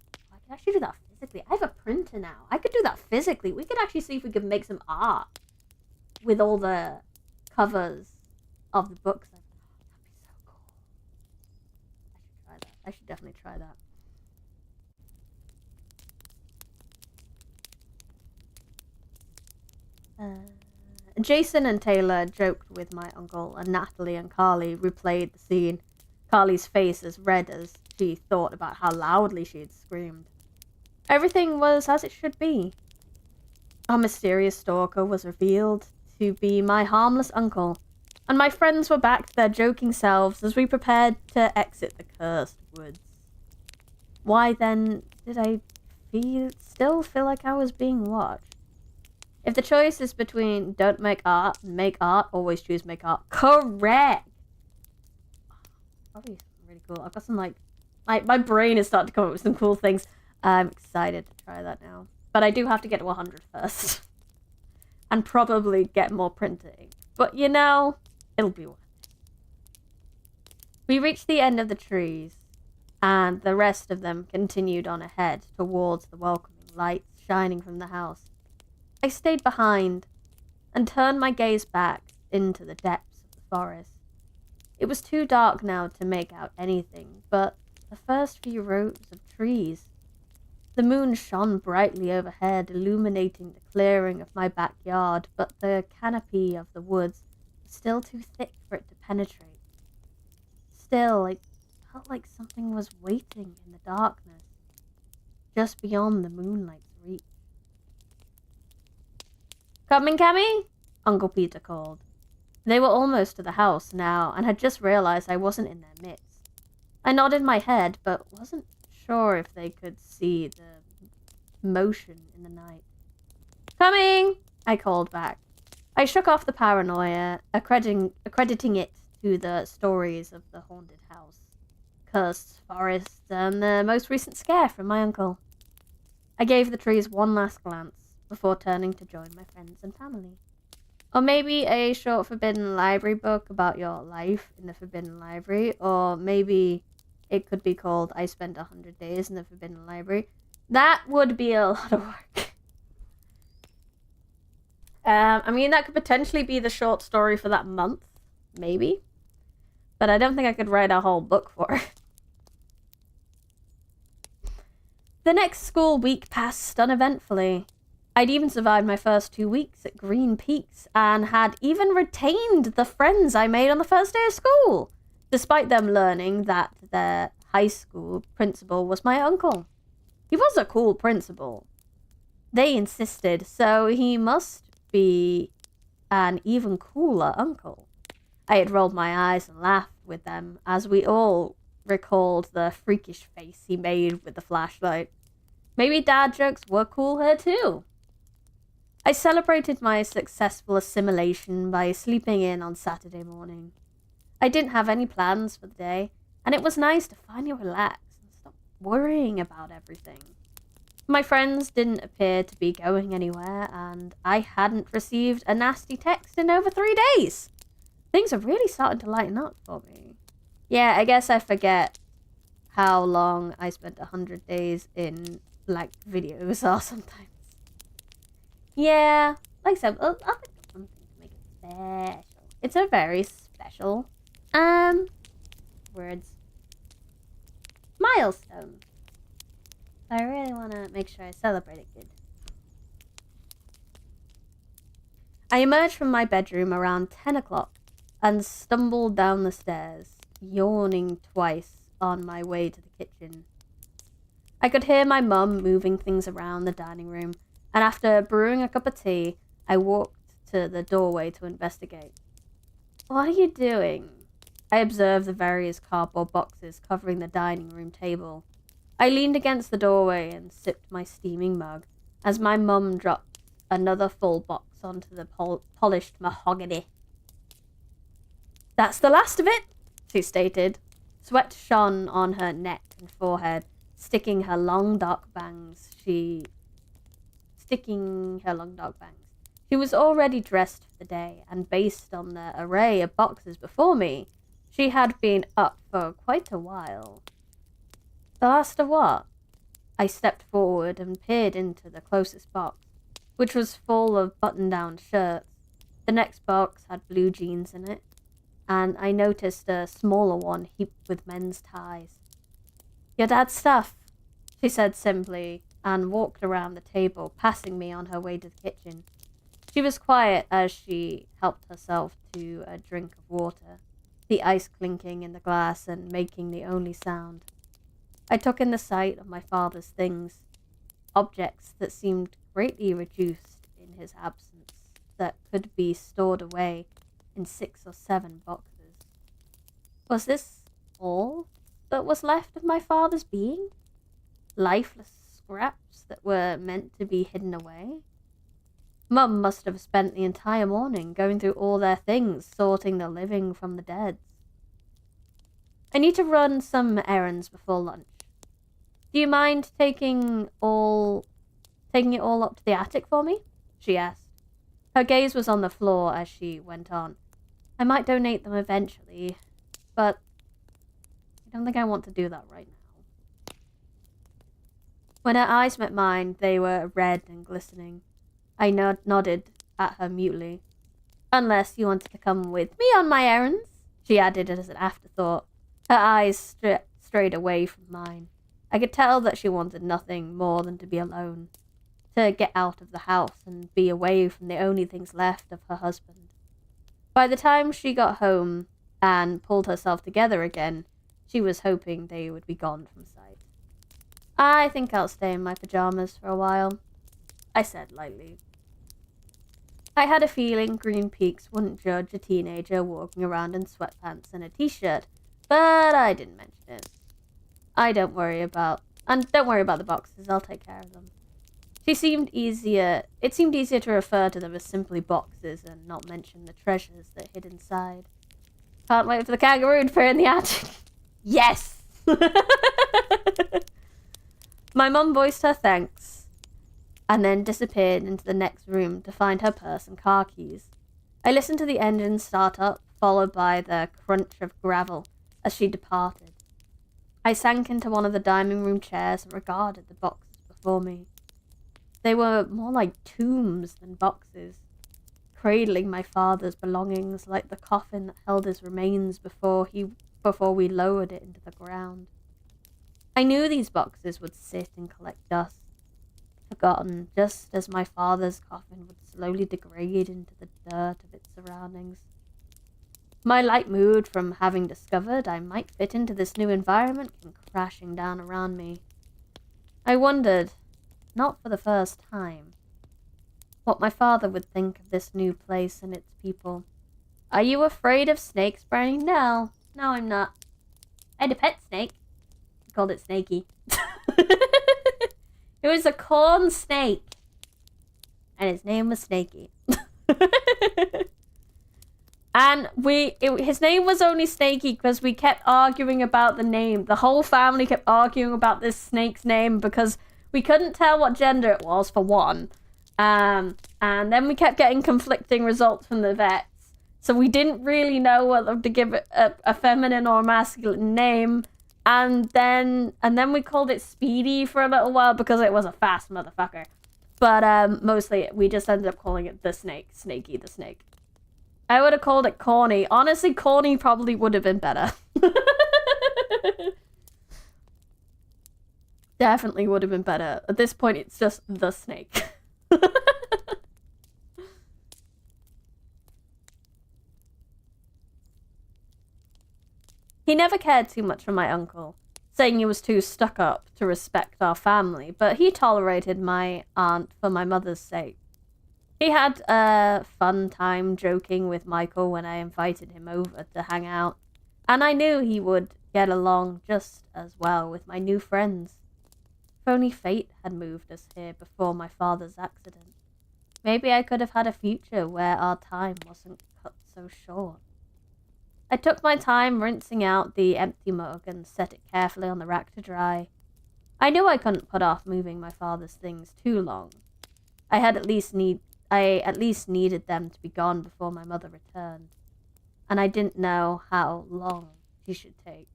actually do that physically. I have a printer now. I could do that physically. We could actually see if we could make some art with all the covers of the books. That'd be so cool. I should try that. I should definitely try that. Jason and Taylor joked with my uncle, and Natalie and Carly replayed the scene, Carly's face as red as she thought about how loudly she had screamed. Everything was as it should be. Our mysterious stalker was revealed to be my harmless uncle, and my friends were back to their joking selves as we prepared to exit the cursed woods. Why then did I still feel like I was being watched? If the choice is between don't make art and make art, always choose make art. Correct! Probably really cool. I've got some my brain is starting to come up with some cool things. I'm excited to try that now. But I do have to get to 100 first. And probably get more printing. But you know, it'll be worth it. We reached the end of the trees, and the rest of them continued on ahead towards the welcoming lights shining from the house. I stayed behind and turned my gaze back into the depths of the forest. It was too dark now to make out anything but the first few rows of trees. The moon shone brightly overhead, illuminating the clearing of my backyard, but the canopy of the woods was still too thick for it to penetrate. Still, it felt like something was waiting in the darkness, just beyond the moonlight's reach. "Coming, Cammy?" Uncle Peter called. They were almost to the house now, and had just realized I wasn't in their midst. I nodded my head, but wasn't sure if they could see the motion in the night. "Coming!" I called back. I shook off the paranoia, accrediting it to the stories of the haunted house, cursed forests, and the most recent scare from my uncle. I gave the trees one last glance before turning to join my friends and family. Or maybe a short Forbidden Library book about your life in the Forbidden Library, or maybe it could be called I Spent 100 Days in the Forbidden Library. That would be a lot of work. I mean, that could potentially be the short story for that month, maybe. But I don't think I could write a whole book for it. The next school week passed uneventfully. I'd even survived my first 2 weeks at Green Peaks and had even retained the friends I made on the first day of school, despite them learning that their high school principal was my uncle. He was a cool principal. They insisted, so he must be an even cooler uncle. I had rolled my eyes and laughed with them as we all recalled the freakish face he made with the flashlight. Maybe dad jokes were cool here too. I celebrated my successful assimilation by sleeping in on Saturday morning. I didn't have any plans for the day, and it was nice to finally relax and stop worrying about everything. My friends didn't appear to be going anywhere, and I hadn't received a nasty text in over 3 days. Things are really starting to lighten up for me. Yeah, I guess I forget how long I spent 100 days in black videos are sometimes. Yeah, like I said, I'll think of something to make it special. It's a very special, words. Milestone. I really want to make sure I celebrate it good. I emerged from my bedroom around 10 o'clock and stumbled down the stairs, yawning twice on my way to the kitchen. I could hear my mum moving things around the dining room, and after brewing a cup of tea, I walked to the doorway to investigate. "What are you doing?" I observed the various cardboard boxes covering the dining room table. I leaned against the doorway and sipped my steaming mug as my mum dropped another full box onto the polished mahogany. "That's the last of it," she stated. Sweat shone on her neck and forehead, sticking her long dark bangs. She was already dressed for the day, and based on the array of boxes before me, she had been up for quite a while. "The last of what?" I stepped forward and peered into the closest box, which was full of button-down shirts. The next box had blue jeans in it, and I noticed a smaller one heaped with men's ties. "Your dad's stuff," she said simply, and walked around the table, passing me on her way to the kitchen. She was quiet as she helped herself to a drink of water, the ice clinking in the glass and making the only sound. I took in the sight of my father's things, objects that seemed greatly reduced in his absence, that could be stored away in 6 or 7 boxes. Was this all that was left of my father's being? Lifeless scraps that were meant to be hidden away? Mum must have spent the entire morning going through all their things, sorting the living from the dead. "I need to run some errands before lunch. Do you mind taking it all up to the attic for me?" she asked. Her gaze was on the floor as she went on. "I might donate them eventually, but I don't think I want to do that right now." When her eyes met mine, they were red and glistening. I nodded at her mutely. "Unless you wanted to come with me on my errands," she added as an afterthought. Her eyes strayed away from mine. I could tell that she wanted nothing more than to be alone, to get out of the house and be away from the only things left of her husband. By the time she got home and pulled herself together again, she was hoping they would be gone from sight. I think I'll stay in my pajamas for a while, I said lightly. I had a feeling Green Peaks wouldn't judge a teenager walking around in sweatpants and a t-shirt, but I didn't mention it. Don't worry about the boxes, I'll take care of them. It seemed easier to refer to them as simply boxes and not mention the treasures that hid inside. Can't wait for the kangaroo to appear in the attic. Yes! My mum voiced her thanks, and then disappeared into the next room to find her purse and car keys. I listened to the engine start up, followed by the crunch of gravel as she departed. I sank into one of the dining room chairs and regarded the boxes before me. They were more like tombs than boxes, cradling my father's belongings like the coffin that held his remains before we lowered it into the ground. I knew these boxes would sit and collect dust, forgotten, just as my father's coffin would slowly degrade into the dirt of its surroundings. My light mood from having discovered I might fit into this new environment came crashing down around me. I wondered, not for the first time, what my father would think of this new place and its people. Are you afraid of snakes, Brownie? No, I'm not. I had a pet snake. I called it Snakey. It was a corn snake. And his name was Snakey. And his name was only Snakey because we kept arguing about the name. The whole family kept arguing about this snake's name because we couldn't tell what gender it was, for one. And then we kept getting conflicting results from the vets. So we didn't really know whether to give it a feminine or a masculine name. And then we called it Speedy for a little while because it was a fast motherfucker. But mostly we just ended up calling it the snake. Snakey the snake. I would have called it Corny. Honestly, Corny probably would have been better. Definitely would have been better. At this point, it's just the snake. He never cared too much for my uncle, saying he was too stuck up to respect our family, but he tolerated my aunt for my mother's sake. He had a fun time joking with Michael when I invited him over to hang out, and I knew he would get along just as well with my new friends. If only fate had moved us here before my father's accident. Maybe I could have had a future where our time wasn't cut so short. I took my time rinsing out the empty mug and set it carefully on the rack to dry. I knew I couldn't put off moving my father's things too long. I at least needed them to be gone before my mother returned. And I didn't know how long she should take.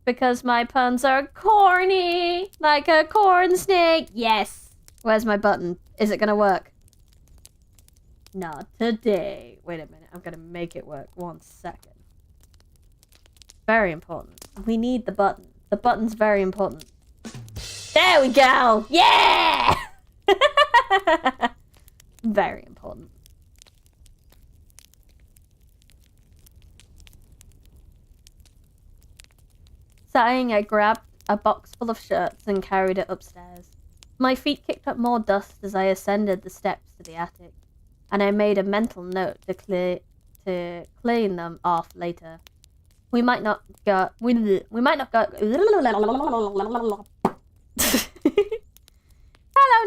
Because my puns are corny, like a corn snake. Yes. Where's my button? Is it gonna work? Not today. Wait a minute, I'm gonna make it work. 1 second. Very important. We need the button. The button's very important. There we go! Yeah! Very important. Sighing, I grabbed a box full of shirts and carried it upstairs. My feet kicked up more dust as I ascended the steps to the attic, and I made a mental note to clean them off later. We might not go. Hello,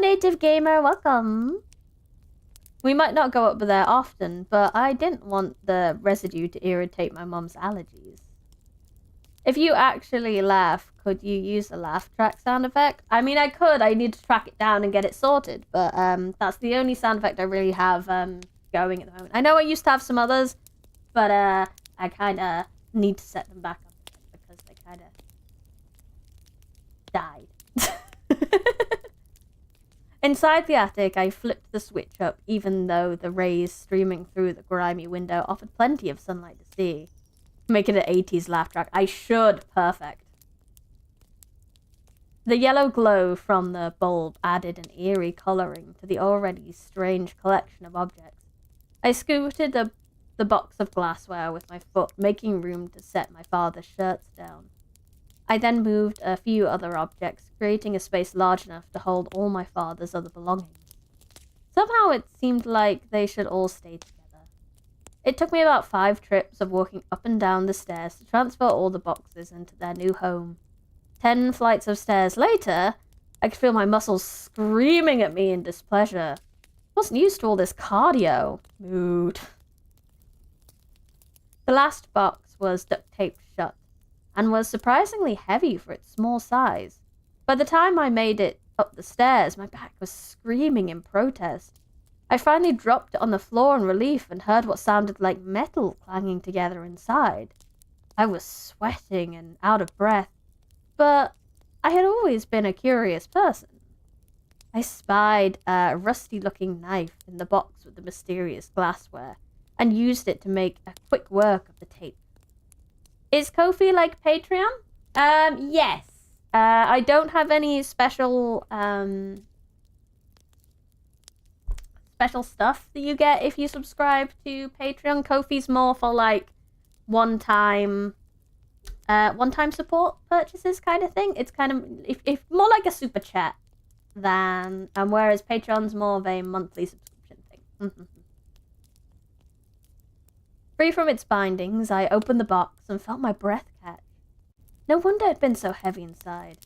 native gamer. Welcome. We might not go up there often, but I didn't want the residue to irritate my mum's allergies. If you actually laugh, could you use the laugh track sound effect? I mean, I could. I need to track it down and get it sorted, but that's the only sound effect I really have going at the moment. I know I used to have some others, but I kind of need to set them back up because they kind of died. Inside the attic, I flipped the switch up, even though the rays streaming through the grimy window offered plenty of sunlight to see. Make it an 80s laugh track. I should. Perfect. The yellow glow from the bulb added an eerie coloring to the already strange collection of objects. I scooted the box of glassware with my foot, making room to set my father's shirts down. I then moved a few other objects, creating a space large enough to hold all my father's other belongings. Somehow it seemed like they should all stay together. It took me about 5 trips of walking up and down the stairs to transfer all the boxes into their new home. 10 flights of stairs later, I could feel my muscles screaming at me in displeasure. I wasn't used to all this cardio. Mood. The last box was duct taped shut, and was surprisingly heavy for its small size. By the time I made it up the stairs, my back was screaming in protest. I finally dropped it on the floor in relief and heard what sounded like metal clanging together inside. I was sweating and out of breath, but I had always been a curious person. I spied a rusty-looking knife in the box with the mysterious glassware, and used it to make a quick work of the tape. Is Kofi like Patreon? Yes. I don't have any special stuff that you get if you subscribe to Patreon. Kofi's more for like one-time support purchases kind of thing. It's kind of if more like a super chat than whereas Patreon's more of a monthly subscription thing. Free from its bindings, I opened the box and felt my breath catch. No wonder it had been so heavy inside.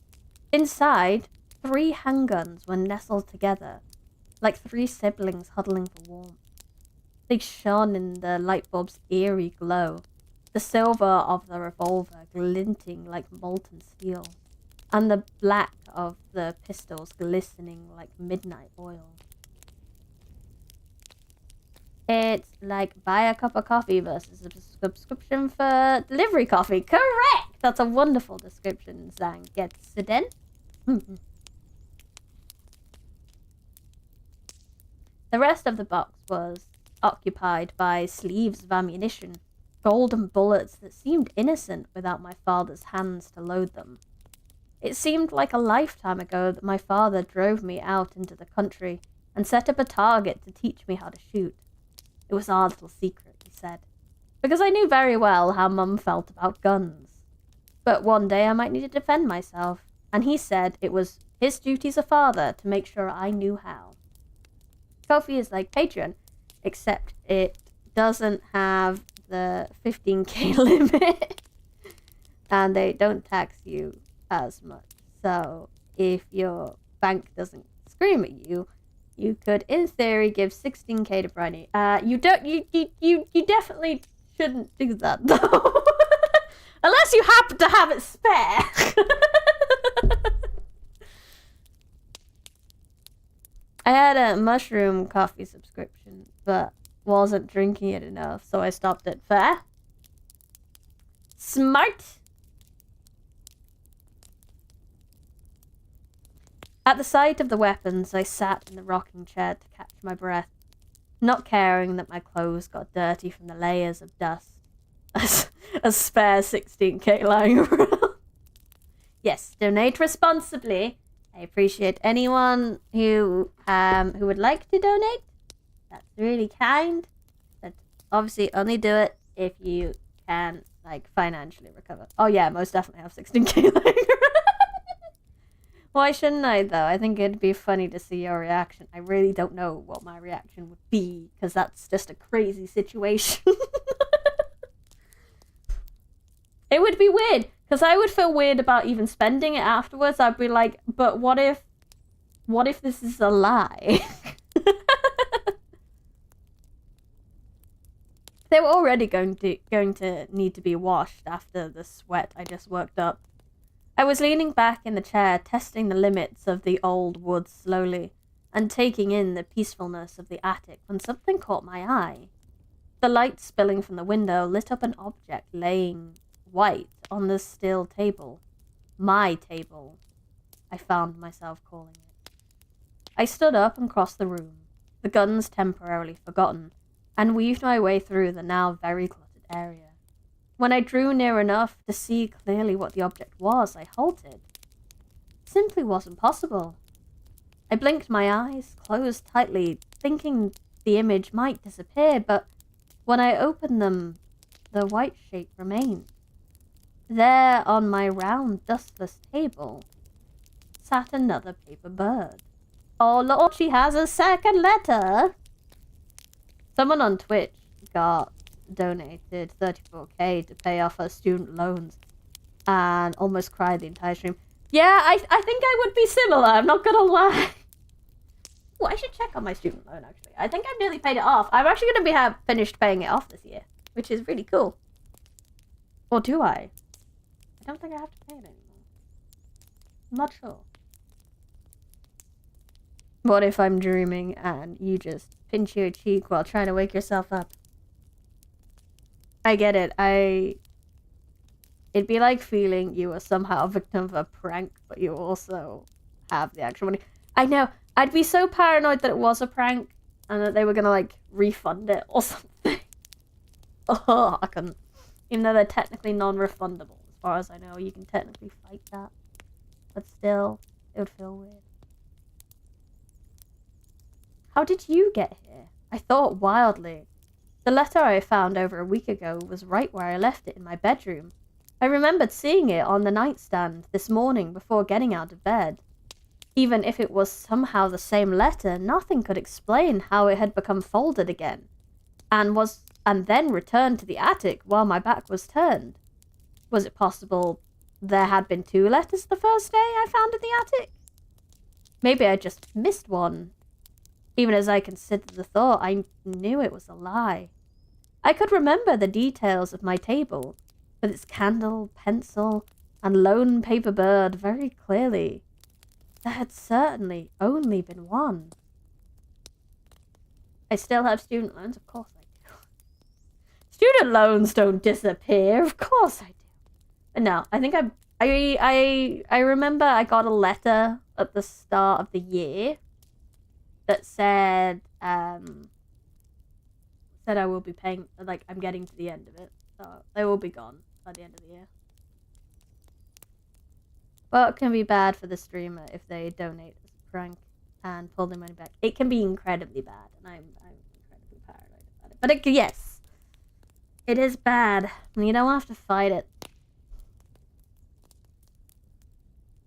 Inside, 3 handguns were nestled together, like 3 siblings huddling for warmth. They shone in the light bulb's eerie glow, the silver of the revolver glinting like molten steel, and the black of the pistols glistening like midnight oil. It's like buy a cup of coffee versus a subscription for delivery coffee. Correct! That's a wonderful description, Zhang. Gets it in? The rest of the box was occupied by sleeves of ammunition, golden bullets that seemed innocent without my father's hands to load them. It seemed like a lifetime ago that my father drove me out into the country and set up a target to teach me how to shoot. It was our little secret, he said, because I knew very well how Mum felt about guns. But one day I might need to defend myself, and he said it was his duty as a father to make sure I knew how. Kofi is like Patreon, except it doesn't have the 15k limit, and they don't tax you as much. So if your bank doesn't scream at you, you could, in theory, give 16k to Bryony. You definitely shouldn't do that, though. Unless you happen to have it spare. I had a mushroom coffee subscription, but wasn't drinking it enough, so I stopped it. Fair? Smart? At the sight of the weapons, I sat in the rocking chair to catch my breath, not caring that my clothes got dirty from the layers of dust. A spare 16k lying around. Yes, donate responsibly. I appreciate anyone who would like to donate. That's really kind. But obviously only do it if you can, like, financially recover. Oh yeah, most definitely have 16k lying around. Why shouldn't I, though? I think it'd be funny to see your reaction. I really don't know what my reaction would be, because that's just a crazy situation. It would be weird, because I would feel weird about even spending it afterwards. I'd be like, but what if this is a lie? They were already going to need to be washed after the sweat I just worked up. I was leaning back in the chair, testing the limits of the old wood slowly, and taking in the peacefulness of the attic when something caught my eye. The light spilling from the window lit up an object laying white on the still table. My table, I found myself calling it. I stood up and crossed the room, the guns temporarily forgotten, and weaved my way through the now very cluttered area. When I drew near enough to see clearly what the object was, I halted. simply wasn't possible. I blinked my eyes, closed tightly, thinking the image might disappear, but when I opened them, the white shape remained. There, on my round, dustless table, sat another paper bird. Oh Lord, she has a second letter! Someone on Twitch donated 34k to pay off her student loans and almost cried the entire stream. Yeah, I think I would be similar, I'm not gonna lie. Oh, I should check on my student loan, actually. I think I've nearly paid it off. I'm actually gonna have finished paying it off this year, which is really cool. Or do I? I don't think I have to pay it anymore. I'm not sure. What if I'm dreaming and you just pinch your cheek while trying to wake yourself up? I get it. It'd be like feeling you were somehow a victim of a prank, but you also have the actual money. I know. I'd be so paranoid that it was a prank and that they were gonna, like, refund it or something. Oh, I couldn't. Even though they're technically non-refundable. As far as I know, you can technically fight that. But still, it would feel weird. How did you get here? I thought wildly. The letter I found over a week ago was right where I left it in my bedroom. I remembered seeing it on the nightstand this morning before getting out of bed. Even if it was somehow the same letter, nothing could explain how it had become folded again, and then returned to the attic while my back was turned. Was it possible there had been 2 letters the first day I found in the attic? Maybe I just missed one. Even as I considered the thought, I knew it was a lie. I could remember the details of my table, with its candle, pencil, and lone paper bird very clearly. There had certainly only been one. I still have student loans, of course I do. Student loans don't disappear, of course I do. But no, I think I remember I got a letter at the start of the year that said I will be paying, like, I'm getting to the end of it, so they will be gone by the end of the year. Well, it can be bad for the streamer if they donate as a prank and pull their money back. It can be incredibly bad, and I'm incredibly paranoid about it. But yes, it is bad, and you don't have to fight it.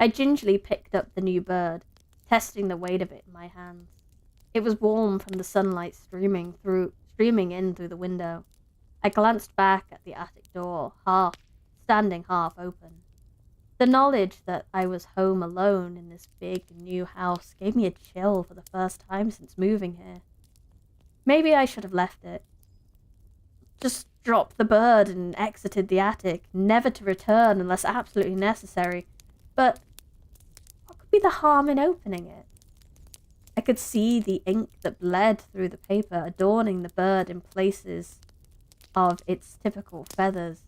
I gingerly picked up the new bird, testing the weight of it in my hands. It was warm from the sunlight streaming in through the window. I glanced back at the attic door, standing half open. The knowledge that I was home alone in this big new house gave me a chill for the first time since moving here. Maybe I should have left it. Just dropped the bird and exited the attic, never to return unless absolutely necessary. But what could be the harm in opening it? I could see the ink that bled through the paper, adorning the bird in places of its typical feathers.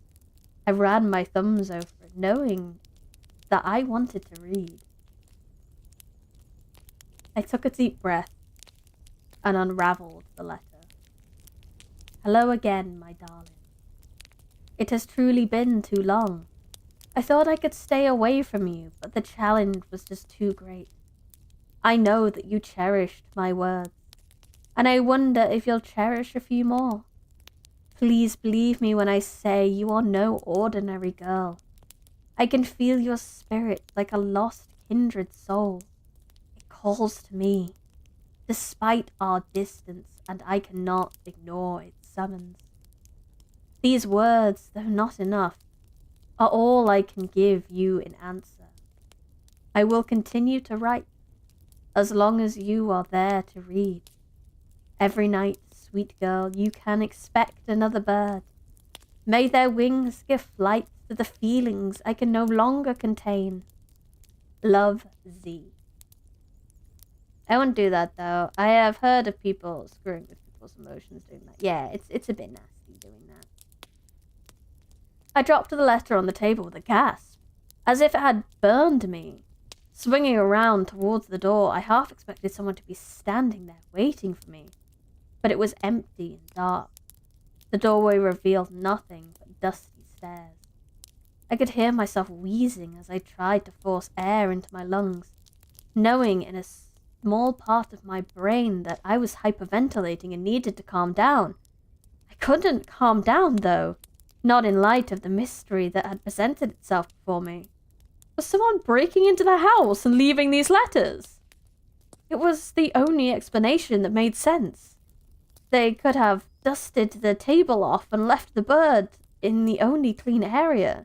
I ran my thumbs over it, knowing that I wanted to read. I took a deep breath and unraveled the letter. Hello again, my darling. It has truly been too long. I thought I could stay away from you, but the challenge was just too great. I know that you cherished my words, and I wonder if you'll cherish a few more. Please believe me when I say you are no ordinary girl. I can feel your spirit like a lost kindred soul. It calls to me, despite our distance, and I cannot ignore its summons. These words, though not enough, are all I can give you in answer. I will continue to write, as long as you are there to read. Every night, sweet girl, you can expect another bird. May their wings give flight to the feelings I can no longer contain. Love, Z. I won't do that, though. I have heard of people screwing with people's emotions doing that. Yeah, it's a bit nasty doing that. I dropped the letter on the table with a gasp, as if it had burned me. Swinging around towards the door, I half expected someone to be standing there waiting for me, but it was empty and dark. The doorway revealed nothing but dusty stairs. I could hear myself wheezing as I tried to force air into my lungs, knowing in a small part of my brain that I was hyperventilating and needed to calm down. I couldn't calm down, though, not in light of the mystery that had presented itself before me. Was someone breaking into the house and leaving these letters? It was the only explanation that made sense. They could have dusted the table off and left the bird in the only clean area.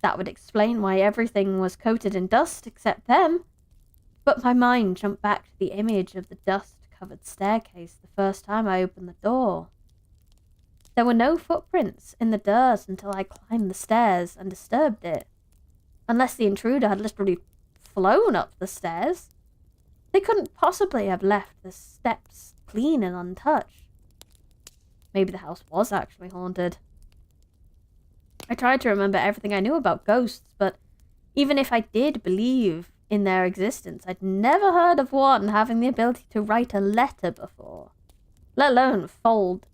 That would explain why everything was coated in dust except them. But my mind jumped back to the image of the dust-covered staircase the first time I opened the door. There were no footprints in the dirt until I climbed the stairs and disturbed it. Unless the intruder had literally flown up the stairs. They couldn't possibly have left the steps clean and untouched. Maybe the house was actually haunted. I tried to remember everything I knew about ghosts, but even if I did believe in their existence, I'd never heard of one having the ability to write a letter before, let alone fold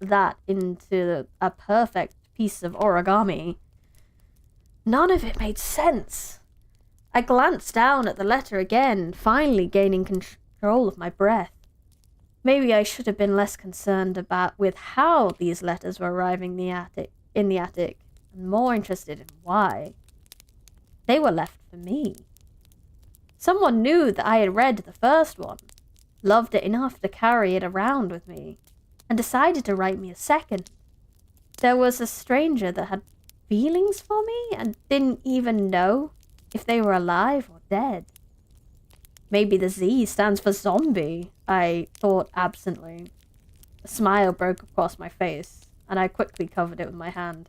that into a perfect piece of origami. None of it made sense. I glanced down at the letter again, finally gaining control of my breath. Maybe I should have been less concerned with how these letters were arriving in the attic, and more interested in why. They were left for me. Someone knew that I had read the first one, loved it enough to carry it around with me, and decided to write me a second. There was a stranger that had feelings for me and didn't even know if they were alive or dead. Maybe the Z stands for zombie, I thought absently. A smile broke across my face, and I quickly covered it with my hand.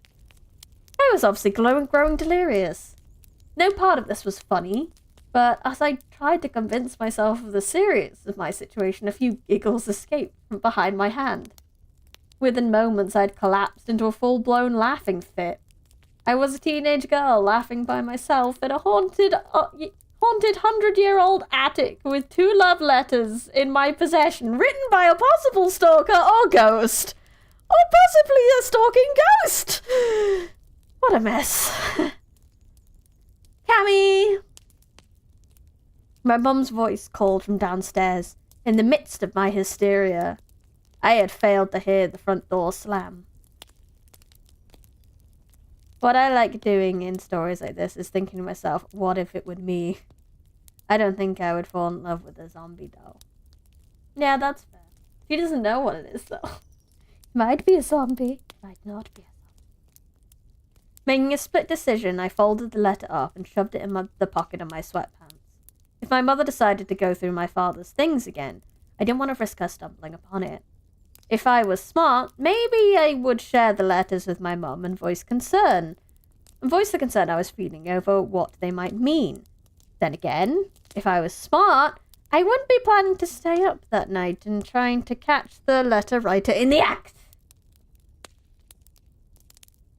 I was obviously growing delirious. No part of this was funny, but as I tried to convince myself of the seriousness of my situation, a few giggles escaped from behind my hand. Within moments, I'd collapsed into a full-blown laughing fit. I was a teenage girl laughing by myself in a haunted 100-year-old attic with 2 love letters in my possession, written by a possible stalker or ghost. Or possibly a stalking ghost! What a mess. Cammy! My mum's voice called from downstairs, in the midst of my hysteria. I had failed to hear the front door slam. What I like doing in stories like this is thinking to myself, what if it were me? I don't think I would fall in love with a zombie doll. Yeah, that's fair. She doesn't know what it is, though. Might be a zombie, might not be a zombie. Making a split decision, I folded the letter up and shoved it in the pocket of my sweatpants. If my mother decided to go through my father's things again, I didn't want to risk her stumbling upon it. If I was smart, maybe I would share the letters with my mum and voice the concern I was feeling over what they might mean. Then again, if I was smart, I wouldn't be planning to stay up that night and trying to catch the letter writer in the act.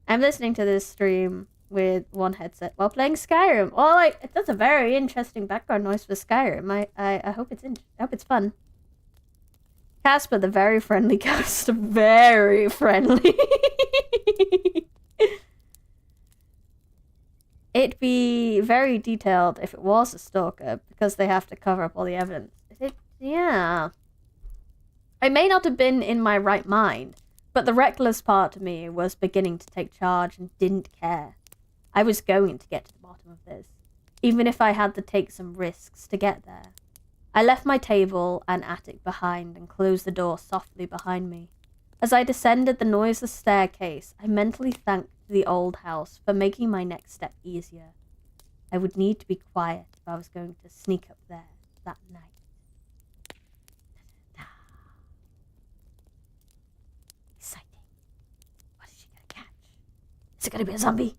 I'm listening to this stream with one headset while playing Skyrim. Well, that's a very interesting background noise for Skyrim. I hope it's fun. Casper, the very friendly ghost. Very friendly. It'd be very detailed if it was a stalker, because they have to cover up all the evidence. Yeah. I may not have been in my right mind, but the reckless part of me was beginning to take charge and didn't care. I was going to get to the bottom of this, even if I had to take some risks to get there. I left my table and attic behind and closed the door softly behind me. As I descended the noiseless staircase, I mentally thanked the old house for making my next step easier. I would need to be quiet if I was going to sneak up there that night. Exciting. What is she gonna catch? Is it gonna be a zombie?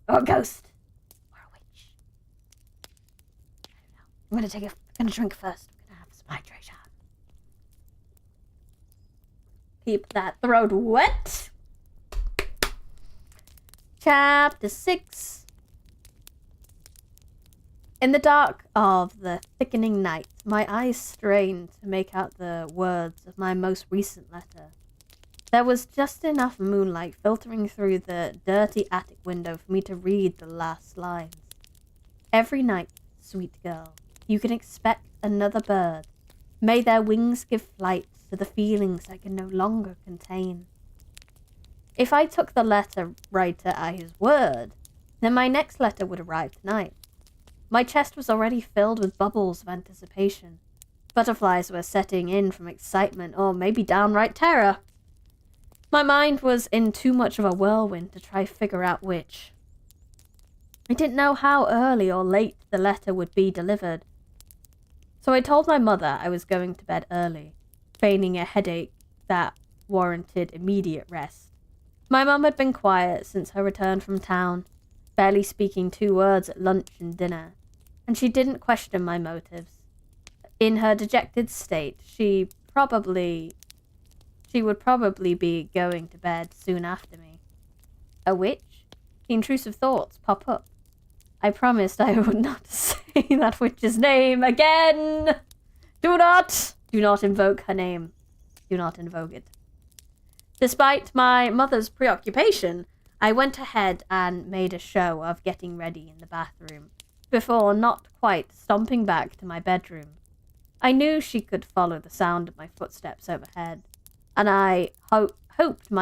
Or a ghost? Or a witch? I don't know. I'm gonna drink first. I'm gonna have some hydration. Keep that throat wet. Chapter 6. In the dark of the thickening night, my eyes strained to make out the words of my most recent letter. There was just enough moonlight filtering through the dirty attic window for me to read the last lines. Every night, sweet girl, you can expect another bird. May their wings give flight to the feelings I can no longer contain. If I took the letter writer at his word, then my next letter would arrive tonight. My chest was already filled with bubbles of anticipation. Butterflies were setting in from excitement or maybe downright terror. My mind was in too much of a whirlwind to try figure out which. I didn't know how early or late the letter would be delivered. So I told my mother I was going to bed early, feigning a headache that warranted immediate rest. My mum had been quiet since her return from town, barely speaking 2 words at lunch and dinner, and she didn't question my motives. In her dejected state, she would probably be going to bed soon after me. A witch? The intrusive thoughts pop up. I promised I would not say that witch's name again. Do not invoke her name. Do not invoke it. Despite my mother's preoccupation, I went ahead and made a show of getting ready in the bathroom, before not quite stomping back to my bedroom. I knew she could follow the sound of my footsteps overhead, and I hopped on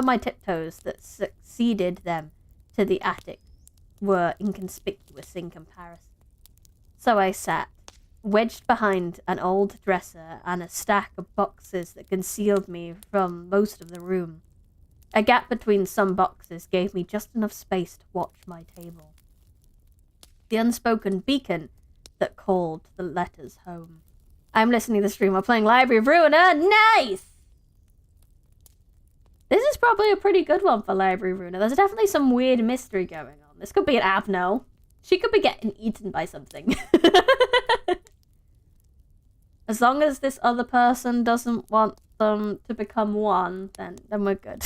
my tiptoes that succeeded them to the attic were inconspicuous in comparison. So I sat, wedged behind an old dresser and a stack of boxes that concealed me from most of the room. A gap between some boxes gave me just enough space to watch my table. The unspoken beacon that called the letters home. I'm listening to the stream while playing Library of Ruiner. Nice! This is probably a pretty good one for Library of Ruiner. There's definitely some weird mystery going on. This could be an Abno. She could be getting eaten by something. As long as this other person doesn't want them to become one, then we're good.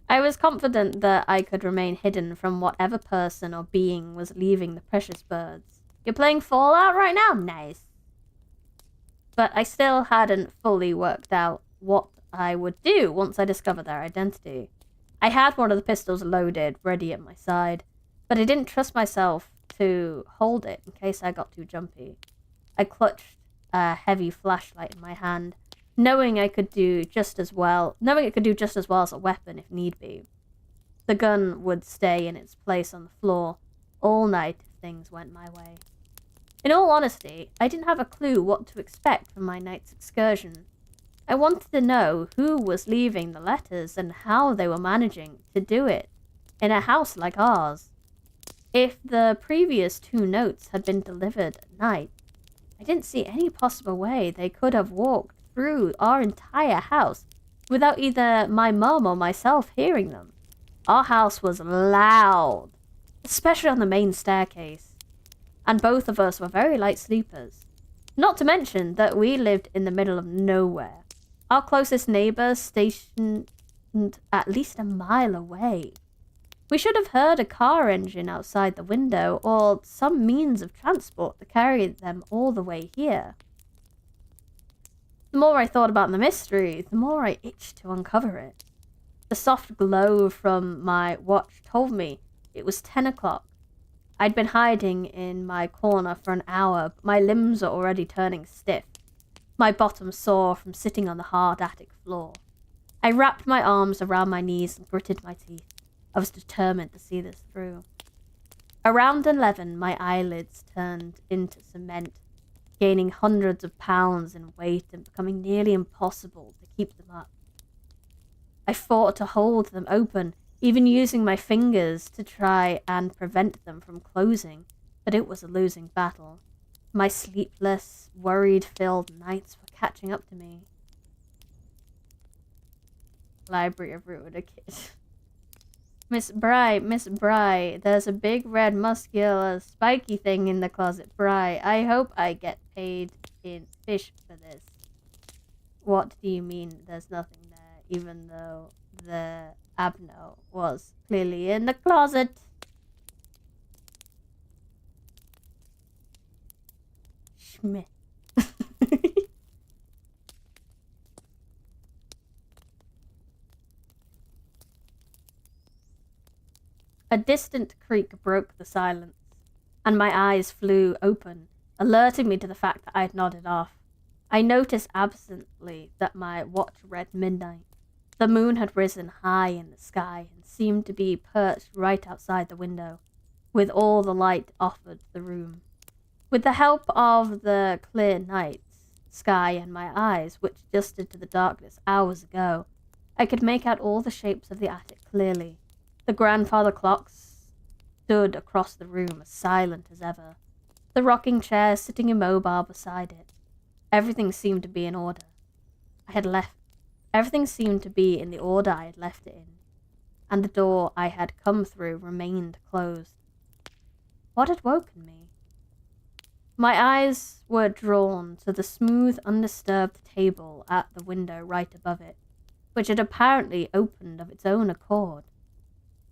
I was confident that I could remain hidden from whatever person or being was leaving the precious birds. You're playing Fallout right now? Nice. But I still hadn't fully worked out what I would do once I discovered their identity. I had one of the pistols loaded, ready at my side, but I didn't trust myself to hold it in case I got too jumpy. I clutched a heavy flashlight in my hand, knowing it could do just as well as a weapon if need be. The gun would stay in its place on the floor all night if things went my way. In all honesty, I didn't have a clue what to expect from my night's excursion. I wanted to know who was leaving the letters and how they were managing to do it in a house like ours. If the previous 2 notes had been delivered at night, I didn't see any possible way they could have walked through our entire house without either my mum or myself hearing them. Our house was loud, especially on the main staircase, and both of us were very light sleepers. Not to mention that we lived in the middle of nowhere. Our closest neighbor stationed at least a mile away. We should have heard a car engine outside the window or some means of transport to carry them all the way here. The more I thought about the mystery, the more I itched to uncover it. The soft glow from my watch told me it was 10 o'clock. I'd been hiding in my corner for an hour, but my limbs were already turning stiff. My bottom sore from sitting on the hard attic floor. I wrapped my arms around my knees and gritted my teeth. I was determined to see this through. Around 11, my eyelids turned into cement, gaining hundreds of pounds in weight and becoming nearly impossible to keep them up. I fought to hold them open, even using my fingers to try and prevent them from closing, but it was a losing battle. My sleepless, worried-filled nights were catching up to me. Library of Ruined Kid. Miss Bry, there's a big red muscular spiky thing in the closet. Bry, I hope I get paid in fish for this. What do you mean there's nothing there, even though the Abno was clearly in the closet? Schmidt. A distant creak broke the silence, and my eyes flew open, alerting me to the fact that I had nodded off. I noticed absently that my watch read midnight. The moon had risen high in the sky and seemed to be perched right outside the window, with all the light offered the room. With the help of the clear night sky and my eyes, which adjusted to the darkness hours ago, I could make out all the shapes of the attic clearly. The grandfather clock stood across the room, as silent as ever, the rocking chair sitting immobile beside it. Everything seemed to be in order. Everything seemed to be in the order I had left it in, and the door I had come through remained closed. What had woken me? My eyes were drawn to the smooth, undisturbed table at the window right above it, which had apparently opened of its own accord.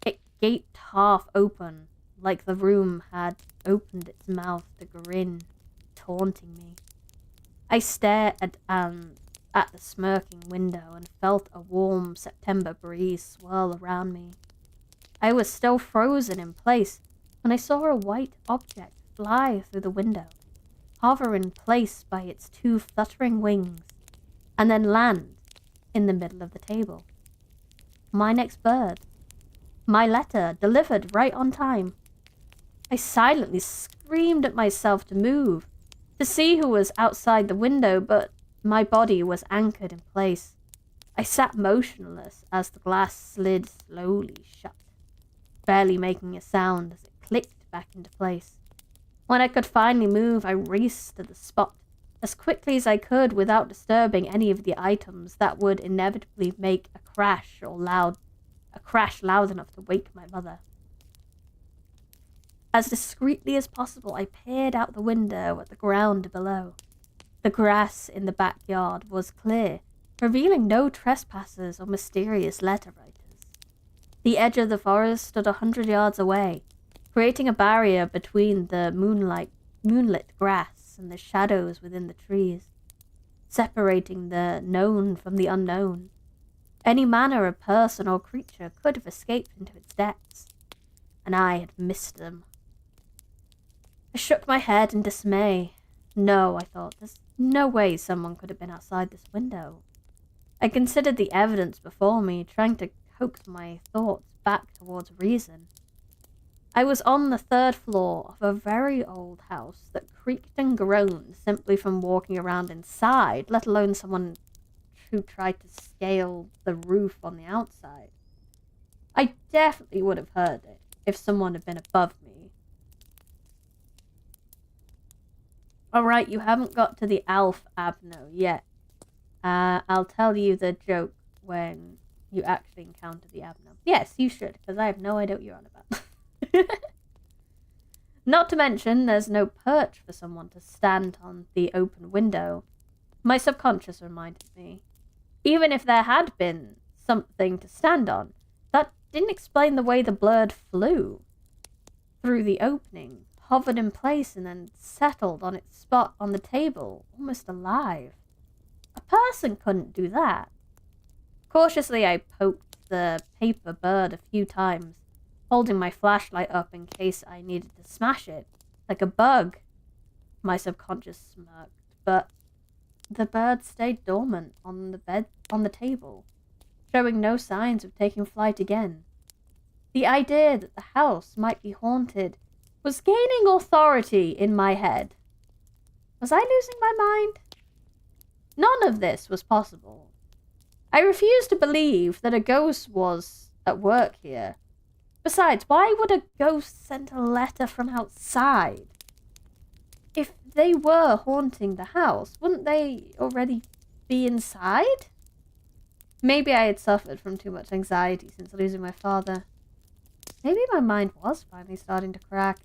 It gaped half open, like the room had opened its mouth to grin, taunting me. I stared at the smirking window and felt a warm September breeze swirl around me. I was still frozen in place when I saw a white object fly through the window, hover in place by its two fluttering wings, and then land in the middle of the table. My next bird. My letter, delivered right on time. I silently screamed at myself to move, to see who was outside the window, but my body was anchored in place. I sat motionless as the glass slid slowly shut, barely making a sound as it clicked back into place. When I could finally move, I raced to the spot as quickly as I could without disturbing any of the items that would inevitably make a crash loud enough to wake my mother. As discreetly as possible, I peered out the window at the ground below. The grass in the backyard was clear, revealing no trespassers or mysterious letter writers. The edge of the forest stood 100 yards away, creating a barrier between the moonlit grass and the shadows within the trees, separating the known from the unknown. Any manner of person or creature could have escaped into its depths, and I had missed them. I shook my head in dismay. No, I thought, there's no way someone could have been outside this window. I considered the evidence before me, trying to coax my thoughts back towards reason. I was on the 3rd floor of a very old house that creaked and groaned simply from walking around inside, let alone someone who tried to scale the roof on the outside. I definitely would have heard it if someone had been above me. Alright, you haven't got to the Alf Abno yet. I'll tell you the joke when you actually encounter the Abno. Yes, you should, because I have no idea what you're on about. Not to mention, there's no perch for someone to stand on the open window. My subconscious reminded me. Even if there had been something to stand on, that didn't explain the way the bird flew through the opening, hovered in place, and then settled on its spot on the table, almost alive. A person couldn't do that. Cautiously, I poked the paper bird a few times, holding my flashlight up in case I needed to smash it, like a bug. My subconscious smirked, but the bird stayed dormant on the table, showing no signs of taking flight again. The idea that the house might be haunted was gaining authority in my head. Was I losing my mind? None of this was possible. I refused to believe that a ghost was at work here. Besides, why would a ghost send a letter from outside? If they were haunting the house, wouldn't they already be inside? Maybe I had suffered from too much anxiety since losing my father. Maybe my mind was finally starting to crack.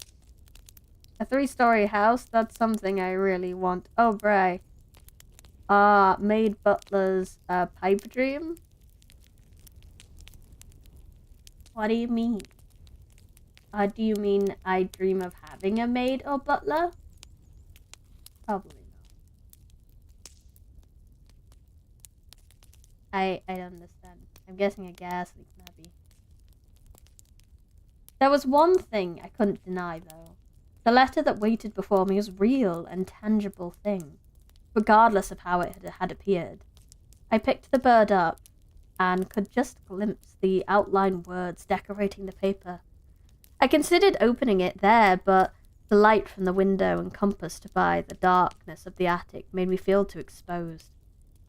A 3-story house, that's something I really want. Oh, Bray. Maid Butler's pipe dream? What do you mean? Do you mean I dream of having a maid or butler? Probably not. I don't understand. I'm guessing a gas leak, maybe. There was one thing I couldn't deny, though. The letter that waited before me was a real and tangible thing, regardless of how it had appeared. I picked the bird up and could just glimpse the outline words decorating the paper. I considered opening it there, but the light from the window, encompassed by the darkness of the attic, made me feel too exposed.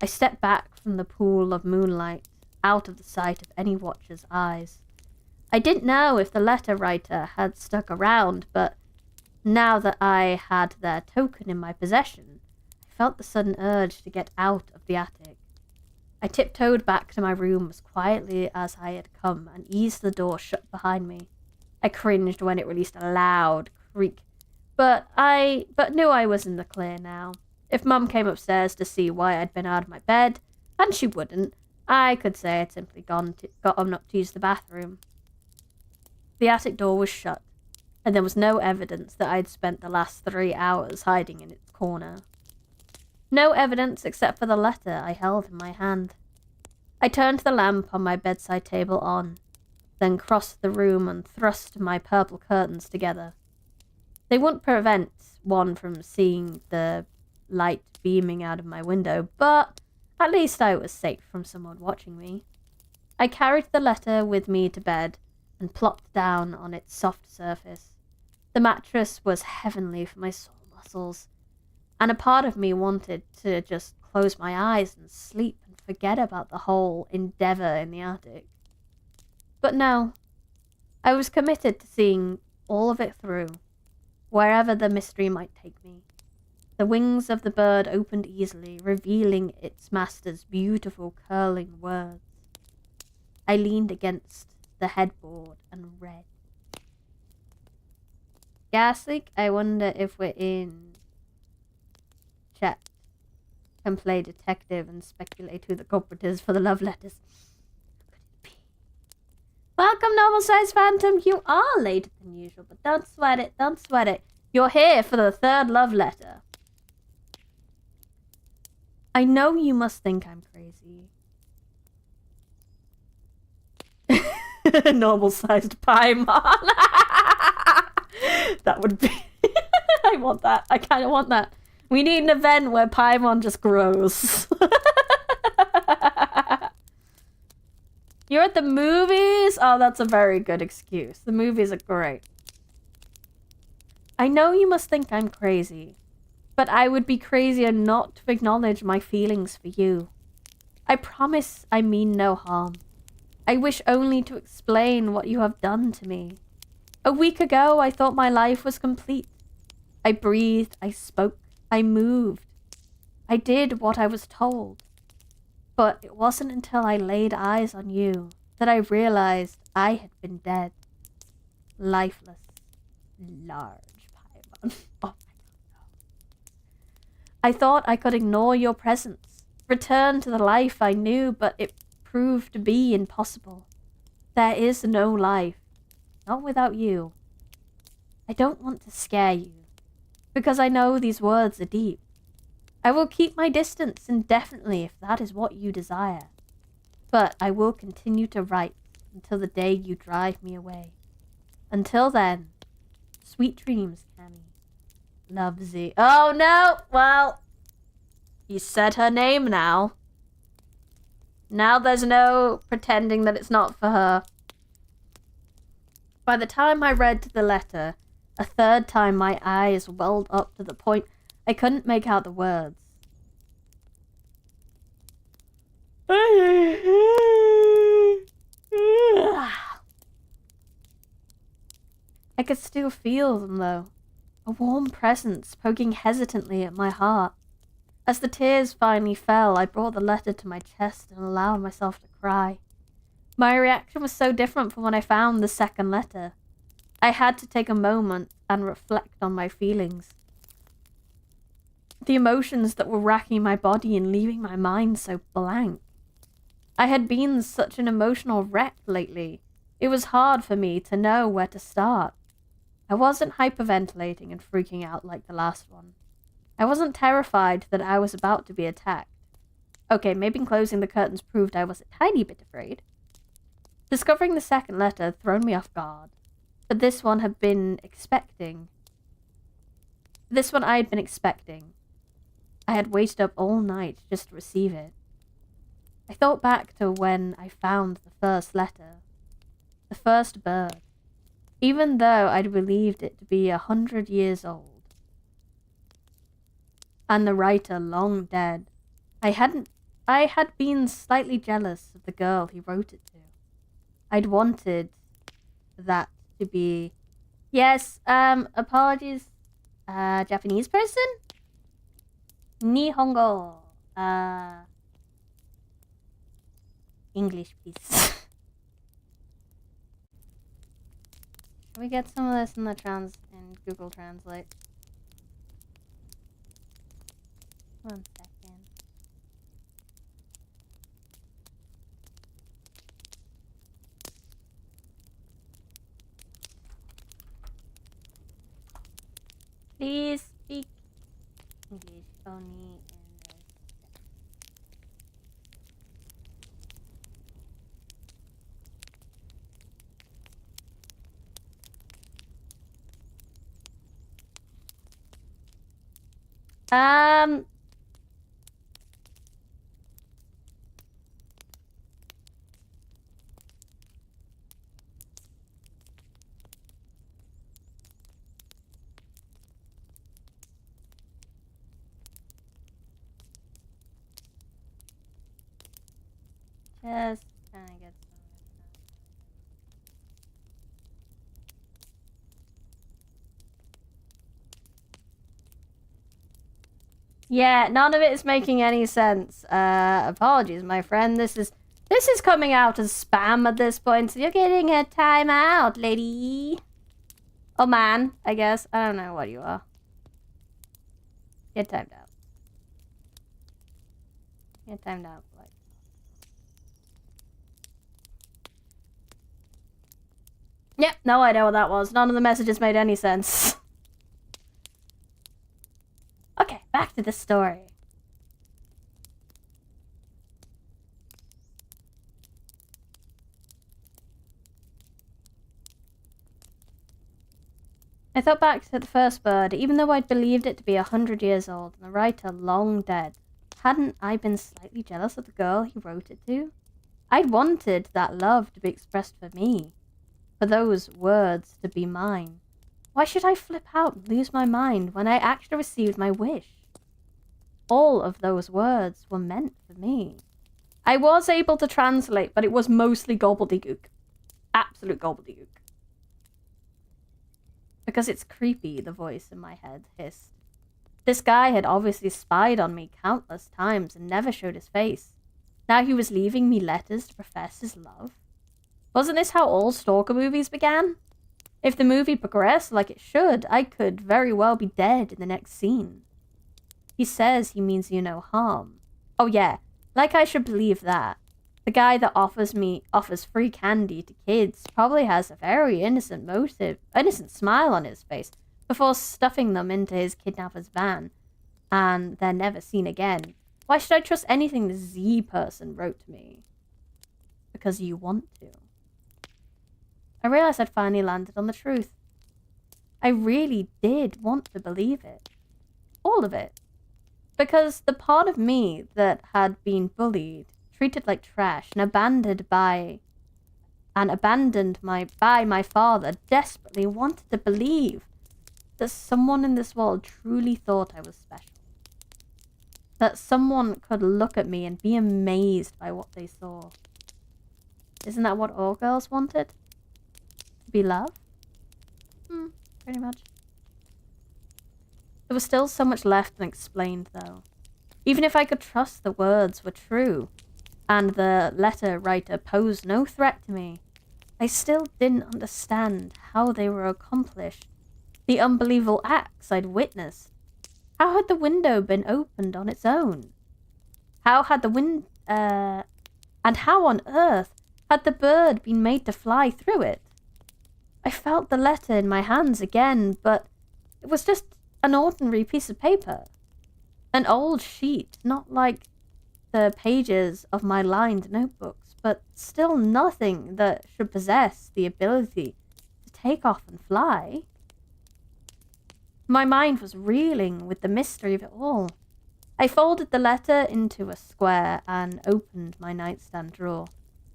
I stepped back from the pool of moonlight, out of the sight of any watcher's eyes. I didn't know if the letter writer had stuck around, but now that I had their token in my possession, I felt the sudden urge to get out of the attic. I tiptoed back to my room as quietly as I had come and eased the door shut behind me. I cringed when it released a loud creak, but knew I was in the clear now. If Mum came upstairs to see why I'd been out of my bed, and she wouldn't, I could say I'd simply got up to use the bathroom. The attic door was shut, and there was no evidence that I'd spent the last 3 hours hiding in its corner. No evidence except for the letter I held in my hand. I turned the lamp on my bedside table on, then crossed the room and thrust my purple curtains together. They wouldn't prevent one from seeing the light beaming out of my window, but at least I was safe from someone watching me. I carried the letter with me to bed and plopped down on its soft surface. The mattress was heavenly for my sore muscles, and a part of me wanted to just close my eyes and sleep and forget about the whole endeavor in the attic. But no, I was committed to seeing all of it through, wherever the mystery might take me. The wings of the bird opened easily, revealing its master's beautiful curling words. I leaned against the headboard and read. Gas leak, I wonder if we're in chat. Can play detective and speculate who the culprit is for the love letters. Who could it be? Welcome, normal size phantom. You are later than usual, but don't sweat it, don't sweat it. You're here for the 3rd love letter. I know you must think I'm crazy. Normal-sized Paimon. That would be... I want that. I kind of want that. We need an event where Paimon just grows. You're at the movies? Oh, that's a very good excuse. The movies are great. I know you must think I'm crazy, but I would be crazier not to acknowledge my feelings for you. I promise I mean no harm. I wish only to explain what you have done to me. A week ago, I thought my life was complete. I breathed, I spoke, I moved. I did what I was told. But it wasn't until I laid eyes on you that I realized I had been dead. Lifeless, large Paimon. Oh my god, no. I thought I could ignore your presence, return to the life I knew, but it proved to be impossible. There is no life, not without you. I don't want to scare you, because I know these words are deep. I will keep my distance indefinitely if that is what you desire, but I will continue to write until the day you drive me away. Until then, sweet dreams, Cammy. Love Z. Oh no! Well, you said her name now. Now there's no pretending that it's not for her. By the time I read the letter, a 3rd time my eyes welled up to the point I couldn't make out the words. I could still feel them, though. A warm presence poking hesitantly at my heart. As the tears finally fell, I brought the letter to my chest and allowed myself to cry. My reaction was so different from when I found the 2nd letter. I had to take a moment and reflect on my feelings. The emotions that were racking my body and leaving my mind so blank. I had been such an emotional wreck lately. It was hard for me to know where to start. I wasn't hyperventilating and freaking out like the last one. I wasn't terrified that I was about to be attacked. Okay, maybe closing the curtains proved I was a tiny bit afraid. Discovering the second letter had thrown me off guard, but this one I had been expecting. I had waited up all night just to receive it. I thought back to when I found the first letter. The first bird. Even though I'd believed it to be 100 years old. And the writer long dead. I had been slightly jealous of the girl he wrote it to. I'd wanted that to be... Yes, apologies, Japanese person? Nihongo. English, please. Can we get some of this in Google Translate? One second. Please speak English only in this. Just trying to get some of this. Yeah, none of it is making any sense. Apologies, my friend. This is coming out as spam at this point, so you're getting a timeout, lady. Oh, man, I guess. I don't know what you are. Get timed out. Get timed out, like. Yep, no idea what that was. None of the messages made any sense. Okay, back to the story. I thought back to the first bird, even though I'd believed it to be 100 years old and the writer long dead. Hadn't I been slightly jealous of the girl he wrote it to? I'd wanted that love to be expressed for me. For those words to be mine. Why should I flip out and lose my mind when I actually received my wish? All of those words were meant for me. I was able to translate, but it was mostly gobbledygook. Absolute gobbledygook. Because it's creepy, the voice in my head hissed. This guy had obviously spied on me countless times and never showed his face. Now he was leaving me letters to profess his love. Wasn't this how all stalker movies began? If the movie progressed like it should, I could very well be dead in the next scene. He says he means you no harm. Oh yeah, like I should believe that. The guy that offers free candy to kids probably has a very innocent smile on his face before stuffing them into his kidnapper's van, and they're never seen again. Why should I trust anything the Z person wrote to me? Because you want to. I realized I'd finally landed on the truth. I really did want to believe it. All of it. Because the part of me that had been bullied, treated like trash, and abandoned by my father desperately wanted to believe that someone in this world truly thought I was special. That someone could look at me and be amazed by what they saw. Isn't that what all girls wanted? To be loved? Pretty much. There was still so much left unexplained, though. Even if I could trust the words were true, and the letter writer posed no threat to me, I still didn't understand how they were accomplished. The unbelievable acts I'd witnessed. How had the window been opened on its own? How had and how on earth had the bird been made to fly through it? I felt the letter in my hands again, but it was just an ordinary piece of paper. An old sheet, not like the pages of my lined notebooks, but still nothing that should possess the ability to take off and fly. My mind was reeling with the mystery of it all. I folded the letter into a square and opened my nightstand drawer,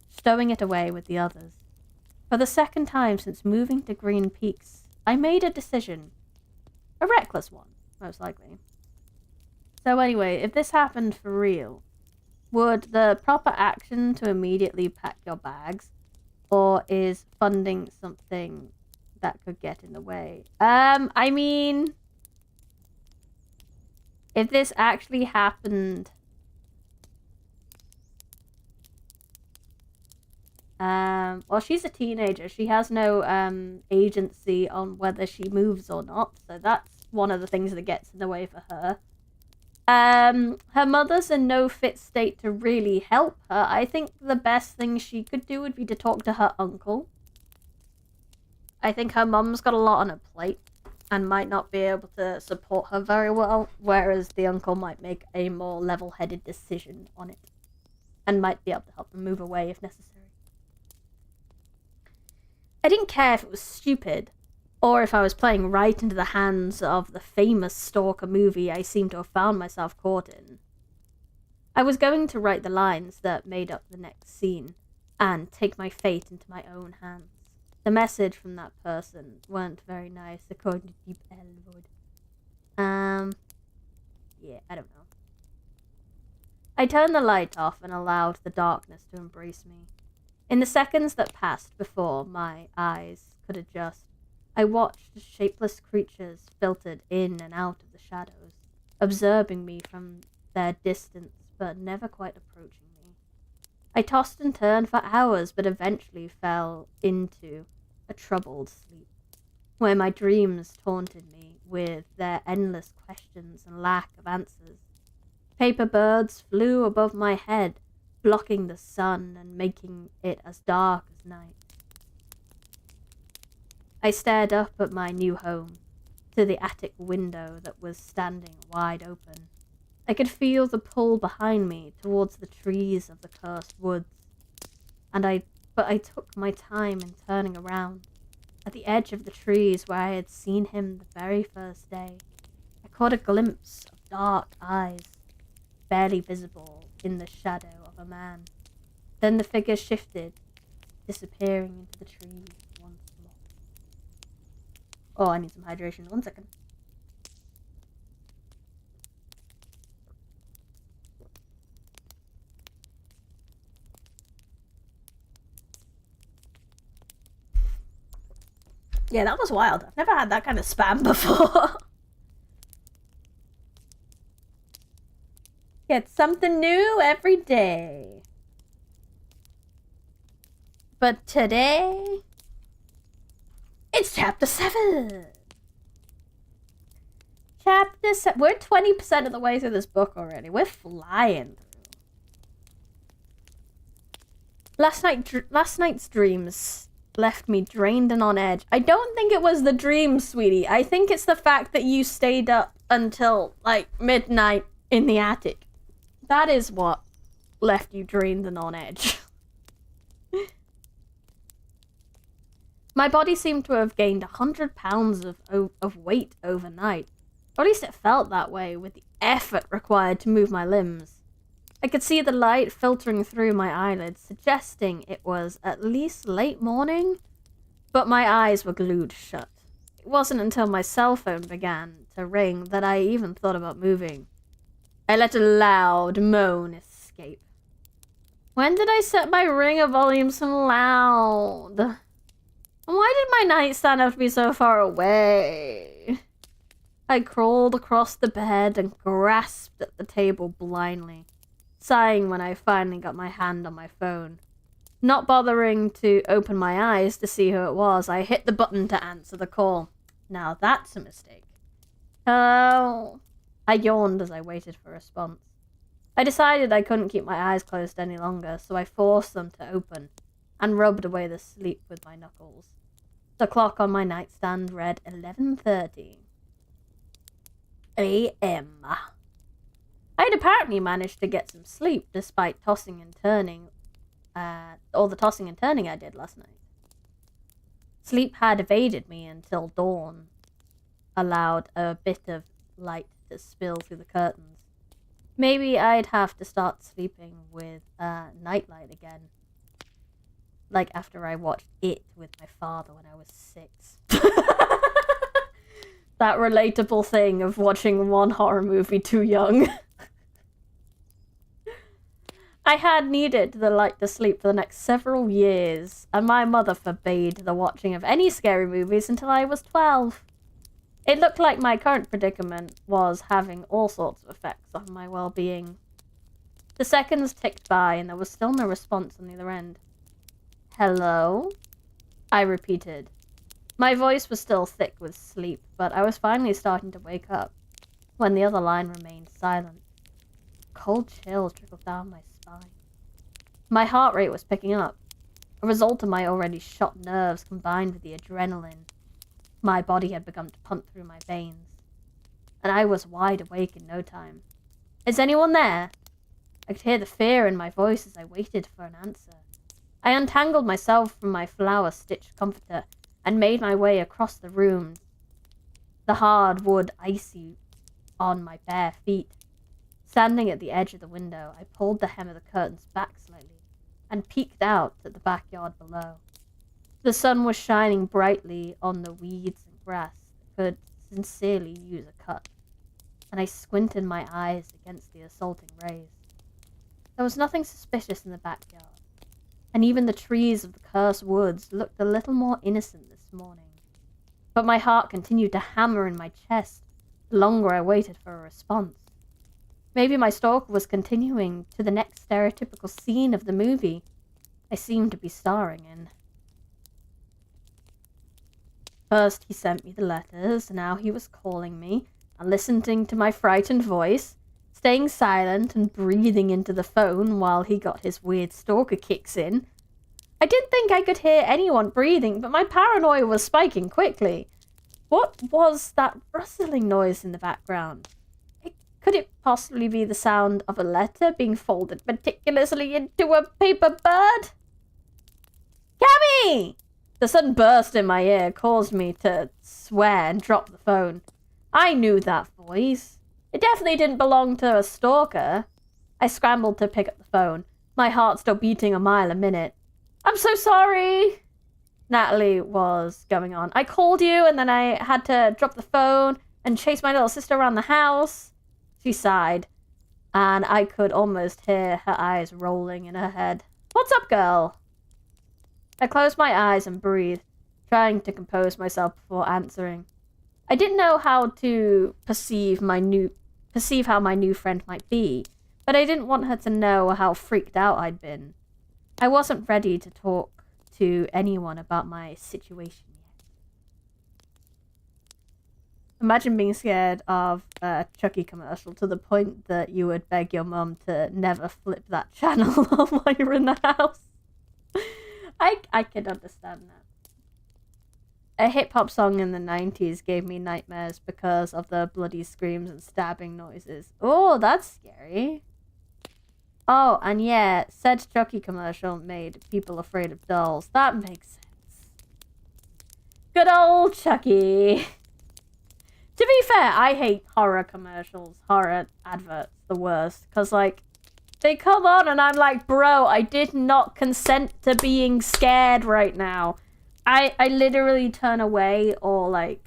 stowing it away with the others. For the second time since moving to Green Peaks, I made a decision. A reckless one, most likely. So anyway, if this happened for real, would the proper action to immediately pack your bags, or is funding something that could get in the way? I mean, if this actually happened, well, she's a teenager. She has no agency on whether she moves or not, so that's one of the things that gets in the way for her. Her mother's in no fit state to really help her. I think the best thing she could do would be to talk to her uncle. I think her mum's got a lot on her plate and might not be able to support her very well, whereas the uncle might make a more level-headed decision on it and might be able to help them move away if necessary. I didn't care if it was stupid, or if I was playing right into the hands of the famous stalker movie I seem to have found myself caught in. I was going to write the lines that made up the next scene, and take my fate into my own hands. The message from that person weren't very nice, according to Deep Elwood. Yeah, I don't know. I turned the light off and allowed the darkness to embrace me. In the seconds that passed before my eyes could adjust, I watched shapeless creatures filtered in and out of the shadows, observing me from their distance, but never quite approaching me. I tossed and turned for hours, but eventually fell into a troubled sleep, where my dreams taunted me with their endless questions and lack of answers. Paper birds flew above my head, blocking the sun and making it as dark as night. I stared up at my new home, to the attic window that was standing wide open. I could feel the pull behind me towards the trees of the cursed woods, but I took my time in turning around. At the edge of the trees where I had seen him the very first day, I caught a glimpse of dark eyes, barely visible in the shadow of a man. Then the figure shifted, disappearing into the trees once more. Oh, I need some hydration. 1 second. Yeah, that was wild. I've never had that kind of spam before. Get something new every day. But today, it's chapter 7. Chapter 7. We're 20% of the way through this book already. We're flying through. Last night's dreams left me drained and on edge. I don't think it was the dream, sweetie. I think it's the fact that you stayed up until, like, midnight in the attic. That is what left you drained and on edge. My body seemed to have gained 100 pounds of weight overnight. Or at least it felt that way with the effort required to move my limbs. I could see the light filtering through my eyelids, suggesting it was at least late morning, but my eyes were glued shut. It wasn't until my cell phone began to ring that I even thought about moving. I let a loud moan escape. When did I set my ringer volume so loud? And why did my nightstand have to be so far away? I crawled across the bed and grasped at the table blindly, sighing when I finally got my hand on my phone. Not bothering to open my eyes to see who it was, I hit the button to answer the call. Now that's a mistake. Hello? I yawned as I waited for a response. I decided I couldn't keep my eyes closed any longer, so I forced them to open and rubbed away the sleep with my knuckles. The clock on my nightstand read 11:30 a.m. I had apparently managed to get some sleep despite tossing and turning, all the tossing and turning I did last night. Sleep had evaded me until dawn allowed a bit of light to spill through the curtains. Maybe I'd have to start sleeping with nightlight again. Like after I watched It with my father when I was 6. That relatable thing of watching one horror movie too young. I had needed the light to sleep for the next several years, and my mother forbade the watching of any scary movies until I was 12. It looked like my current predicament was having all sorts of effects on my well-being. The seconds ticked by, and there was still no response on the other end. "Hello?" I repeated. My voice was still thick with sleep, but I was finally starting to wake up when the other line remained silent. Cold chills trickled down my spine. My heart rate was picking up, a result of my already shot nerves combined with the adrenaline. My body had begun to pump through my veins, and I was wide awake in no time. "Is anyone there?" I could hear the fear in my voice as I waited for an answer. I untangled myself from my flower-stitched comforter and made my way across the room, the hard wood icy on my bare feet. Standing at the edge of the window, I pulled the hem of the curtains back slightly and peeked out at the backyard below. The sun was shining brightly on the weeds and grass that could sincerely use a cut, and I squinted my eyes against the assaulting rays. There was nothing suspicious in the backyard, and even the trees of the cursed woods looked a little more innocent this morning. But my heart continued to hammer in my chest the longer I waited for a response. Maybe my stalker was continuing to the next stereotypical scene of the movie I seemed to be starring in. First he sent me the letters, now he was calling me and listening to my frightened voice, staying silent and breathing into the phone while he got his weird stalker kicks in. I didn't think I could hear anyone breathing, but my paranoia was spiking quickly. What was that rustling noise in the background? Could it possibly be the sound of a letter being folded meticulously into a paper bird? "Cammy!" The sudden burst in my ear caused me to swear and drop the phone. I knew that voice. It definitely didn't belong to a stalker. I scrambled to pick up the phone, my heart still beating a mile a minute. "I'm so sorry," Natalie was going on. "I called you and then I had to drop the phone and chase my little sister around the house." She sighed, and I could almost hear her eyes rolling in her head. "What's up, girl?" I closed my eyes and breathed, trying to compose myself before answering. I didn't know how to perceive how my new friend might be, but I didn't want her to know how freaked out I'd been. I wasn't ready to talk to anyone about my situation yet. Imagine being scared of a Chucky commercial to the point that you would beg your mum to never flip that channel while you're in the house. I can understand that. A hip-hop song in the 90s gave me nightmares because of the bloody screams and stabbing noises. Oh, that's scary. Oh, and yeah, said Chucky commercial made people afraid of dolls. That makes sense. Good old Chucky. To be fair, I hate horror commercials, horror adverts, the worst. Because, like, they come on and I'm like, bro, I did not consent to being scared right now. I literally turn away or, like,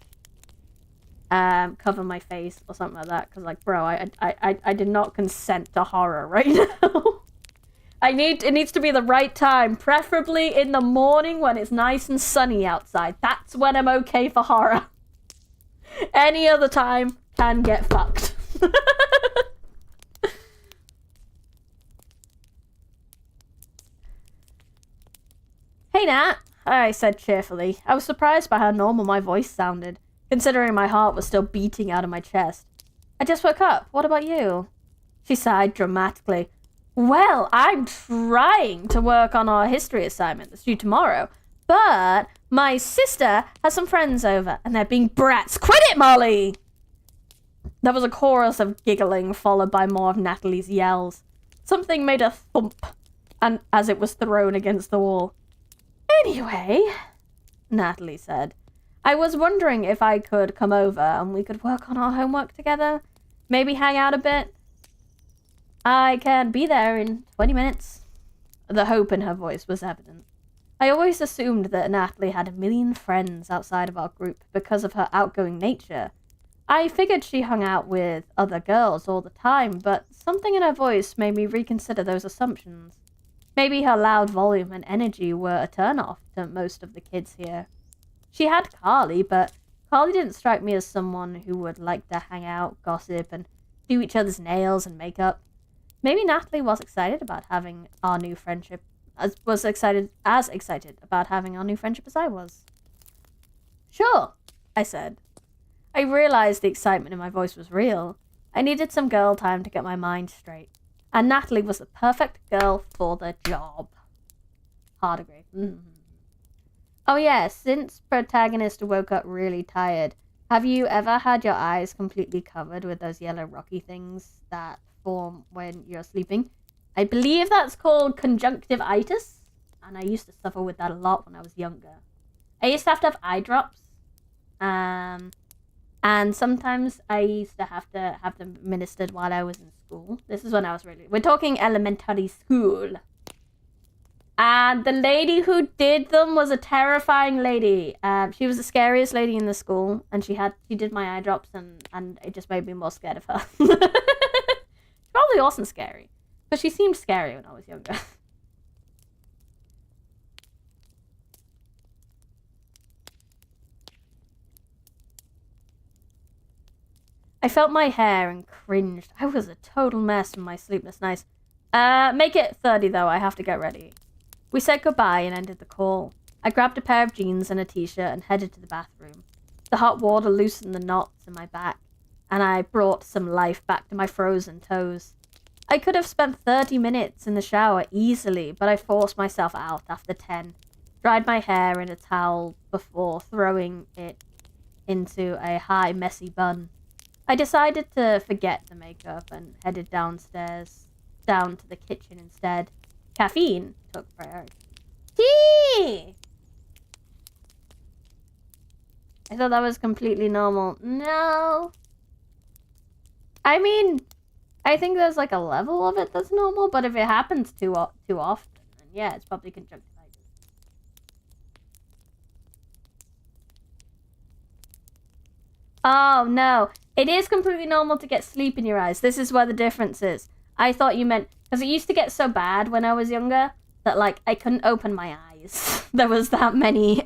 cover my face or something like that. Because, like, bro, I did not consent to horror right now. It needs to be the right time. Preferably in the morning when it's nice and sunny outside. That's when I'm okay for horror. Any other time can get fucked. Hey, Nat, I said cheerfully. I was surprised by how normal my voice sounded, considering my heart was still beating out of my chest. I just woke up. What about you? She sighed dramatically. Well, I'm trying to work on our history assignment that's due tomorrow, but my sister has some friends over, and they're being brats. Quit it, Molly! There was a chorus of giggling, followed by more of Natalie's yells. Something made a thump and as it was thrown against the wall. Anyway, Natalie said, I was wondering if I could come over and we could work on our homework together. Maybe hang out a bit. I can be there in 20 minutes. The hope in her voice was evident. I always assumed that Natalie had a million friends outside of our group because of her outgoing nature. I figured she hung out with other girls all the time, but something in her voice made me reconsider those assumptions. Maybe her loud volume and energy were a turn-off to most of the kids here. She had Carly, but Carly didn't strike me as someone who would like to hang out, gossip, and do each other's nails and makeup. Maybe Natalie was excited about having our new friendship, as excited about having our new friendship as I was. Sure, I said. I realized the excitement in my voice was real. I needed some girl time to get my mind straight, and Natalie was the perfect girl for the job. Hard agree. Oh yeah, since protagonist woke up really tired, have you ever had your eyes completely covered with those yellow rocky things that form when you're sleeping? I believe that's called conjunctivitis, and I used to suffer with that a lot when I was younger. I used to have eye drops, and sometimes I used to have them administered while I was in school. This is when I was we're talking elementary school. And the lady who did them was a terrifying lady. She was the scariest lady in the school, and she did my eye drops, and it just made me more scared of her. Probably wasn't scary, but she seemed scary when I was younger. I felt my hair and cringed. I was a total mess from my sleepless nights. Make it 30 though, I have to get ready. We said goodbye and ended the call. I grabbed a pair of jeans and a t-shirt and headed to the bathroom. The hot water loosened the knots in my back, and I brought some life back to my frozen toes. I could have spent 30 minutes in the shower easily, but I forced myself out after 10, dried my hair in a towel before throwing it into a high, messy bun. I decided to forget the makeup and headed downstairs, down to the kitchen instead. Caffeine took priority. Tea! I thought that was completely normal. No. I mean, I think there's like a level of it that's normal, but if it happens too often, then yeah, it's probably conjunctivitis. Oh, no. It is completely normal to get sleep in your eyes. This is where the difference is. I thought you meant... Because it used to get so bad when I was younger that, like, I couldn't open my eyes. There was that many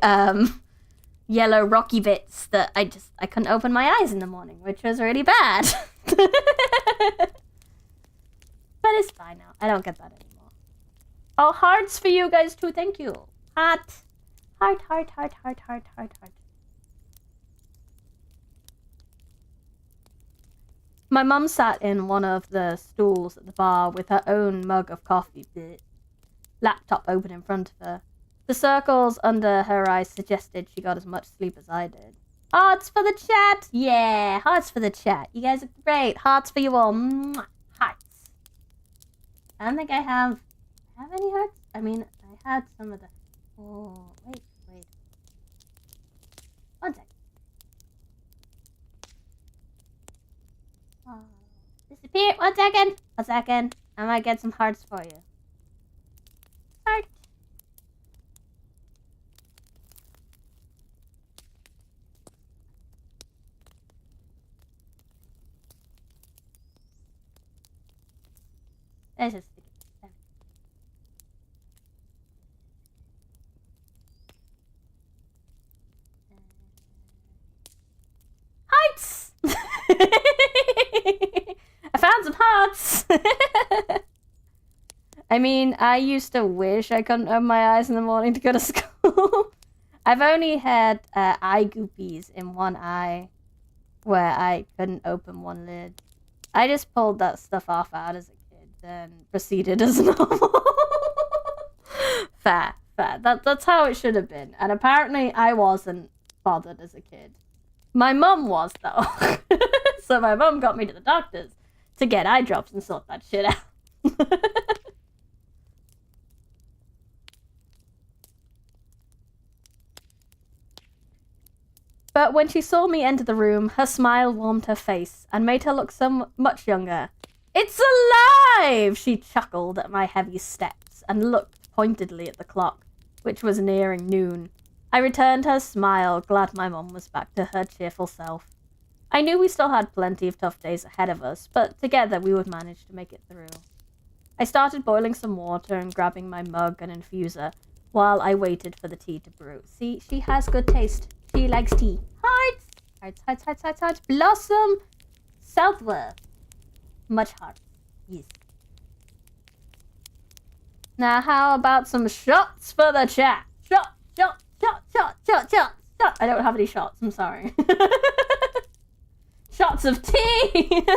yellow rocky bits that I couldn't open my eyes in the morning, which was really bad. But it's fine now. I don't get that anymore. Oh, hearts for you guys too. Thank you. Heart. Heart, heart, heart, heart, heart, heart, heart. My mum sat in one of the stools at the bar with her own mug of coffee, laptop open in front of her. The circles under her eyes suggested she got as much sleep as I did. Hearts for the chat! Yeah, hearts for the chat. You guys are great. Hearts for you all. Mwah. Hearts. I don't think I have any hearts? I mean, I had some of the... Oh, wait. One second. Oh, disappear. One second. I might get some hearts for you. Heart. Let's just stick it. Hearts! I found some hearts! I mean, I used to wish I couldn't open my eyes in the morning to go to school. I've only had eye goopies in one eye where I couldn't open one lid. I just pulled that stuff off out as a kid, then proceeded as normal. Fair. That's how it should have been. And apparently I wasn't bothered as a kid. My mum was, though. So my mum got me to the doctor's to get eye drops and sort that shit out. But when she saw me enter the room, her smile warmed her face and made her look so much younger. "It's alive!" She chuckled at my heavy steps and looked pointedly at the clock, which was nearing noon. I returned her smile, glad my mum was back to her cheerful self. I knew we still had plenty of tough days ahead of us, but together we would manage to make it through. I started boiling some water and grabbing my mug and infuser while I waited for the tea to brew. See, she has good taste. She likes tea. Hearts! Hearts, hearts, hearts, hearts, hearts. Blossom southward. Much hearts. Yes. Now how about some shots for the chat? Shot, shot, shot, shot, shot, shot, shot. I don't have any shots, I'm sorry. Shots of tea!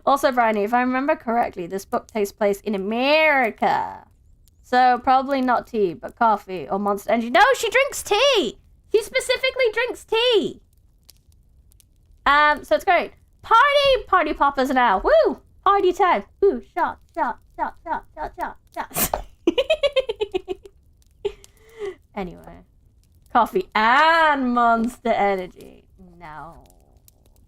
Also, Bryony, if I remember correctly, this book takes place in America. So, probably not tea, but coffee or Monster Energy. No, she drinks tea! She specifically drinks tea! So it's great. Party poppers now. Woo! Party time. Woo! Shot, shot, shot, shot, shot, shot, shot. Anyway. Coffee and Monster Energy. No.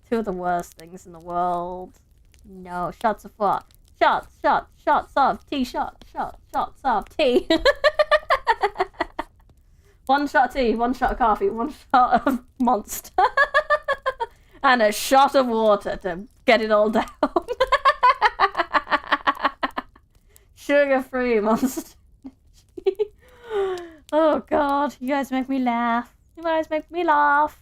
Two of the worst things in the world. No. Shots of what? Shots of tea, shots of tea. One shot of tea, one shot of coffee, one shot of Monster. And a shot of water to get it all down. Sugar-free Monster. Oh god, you guys make me laugh. You guys make me laugh.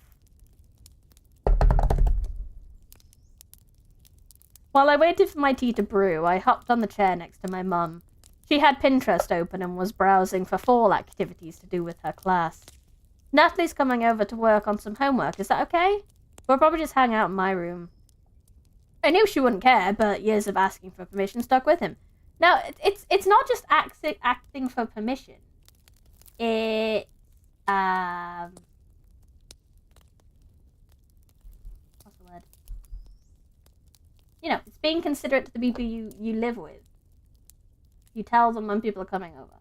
While I waited for my tea to brew, I hopped on the chair next to my mum. She had Pinterest open and was browsing for fall activities to do with her class. "Natalie's coming over to work on some homework, is that okay? We'll probably just hang out in my room." I knew she wouldn't care, but years of asking for permission stuck with him. Now, it's not just acting for permission. It's, what's the word? You know, it's being considerate to the people you live with. You tell them when people are coming over.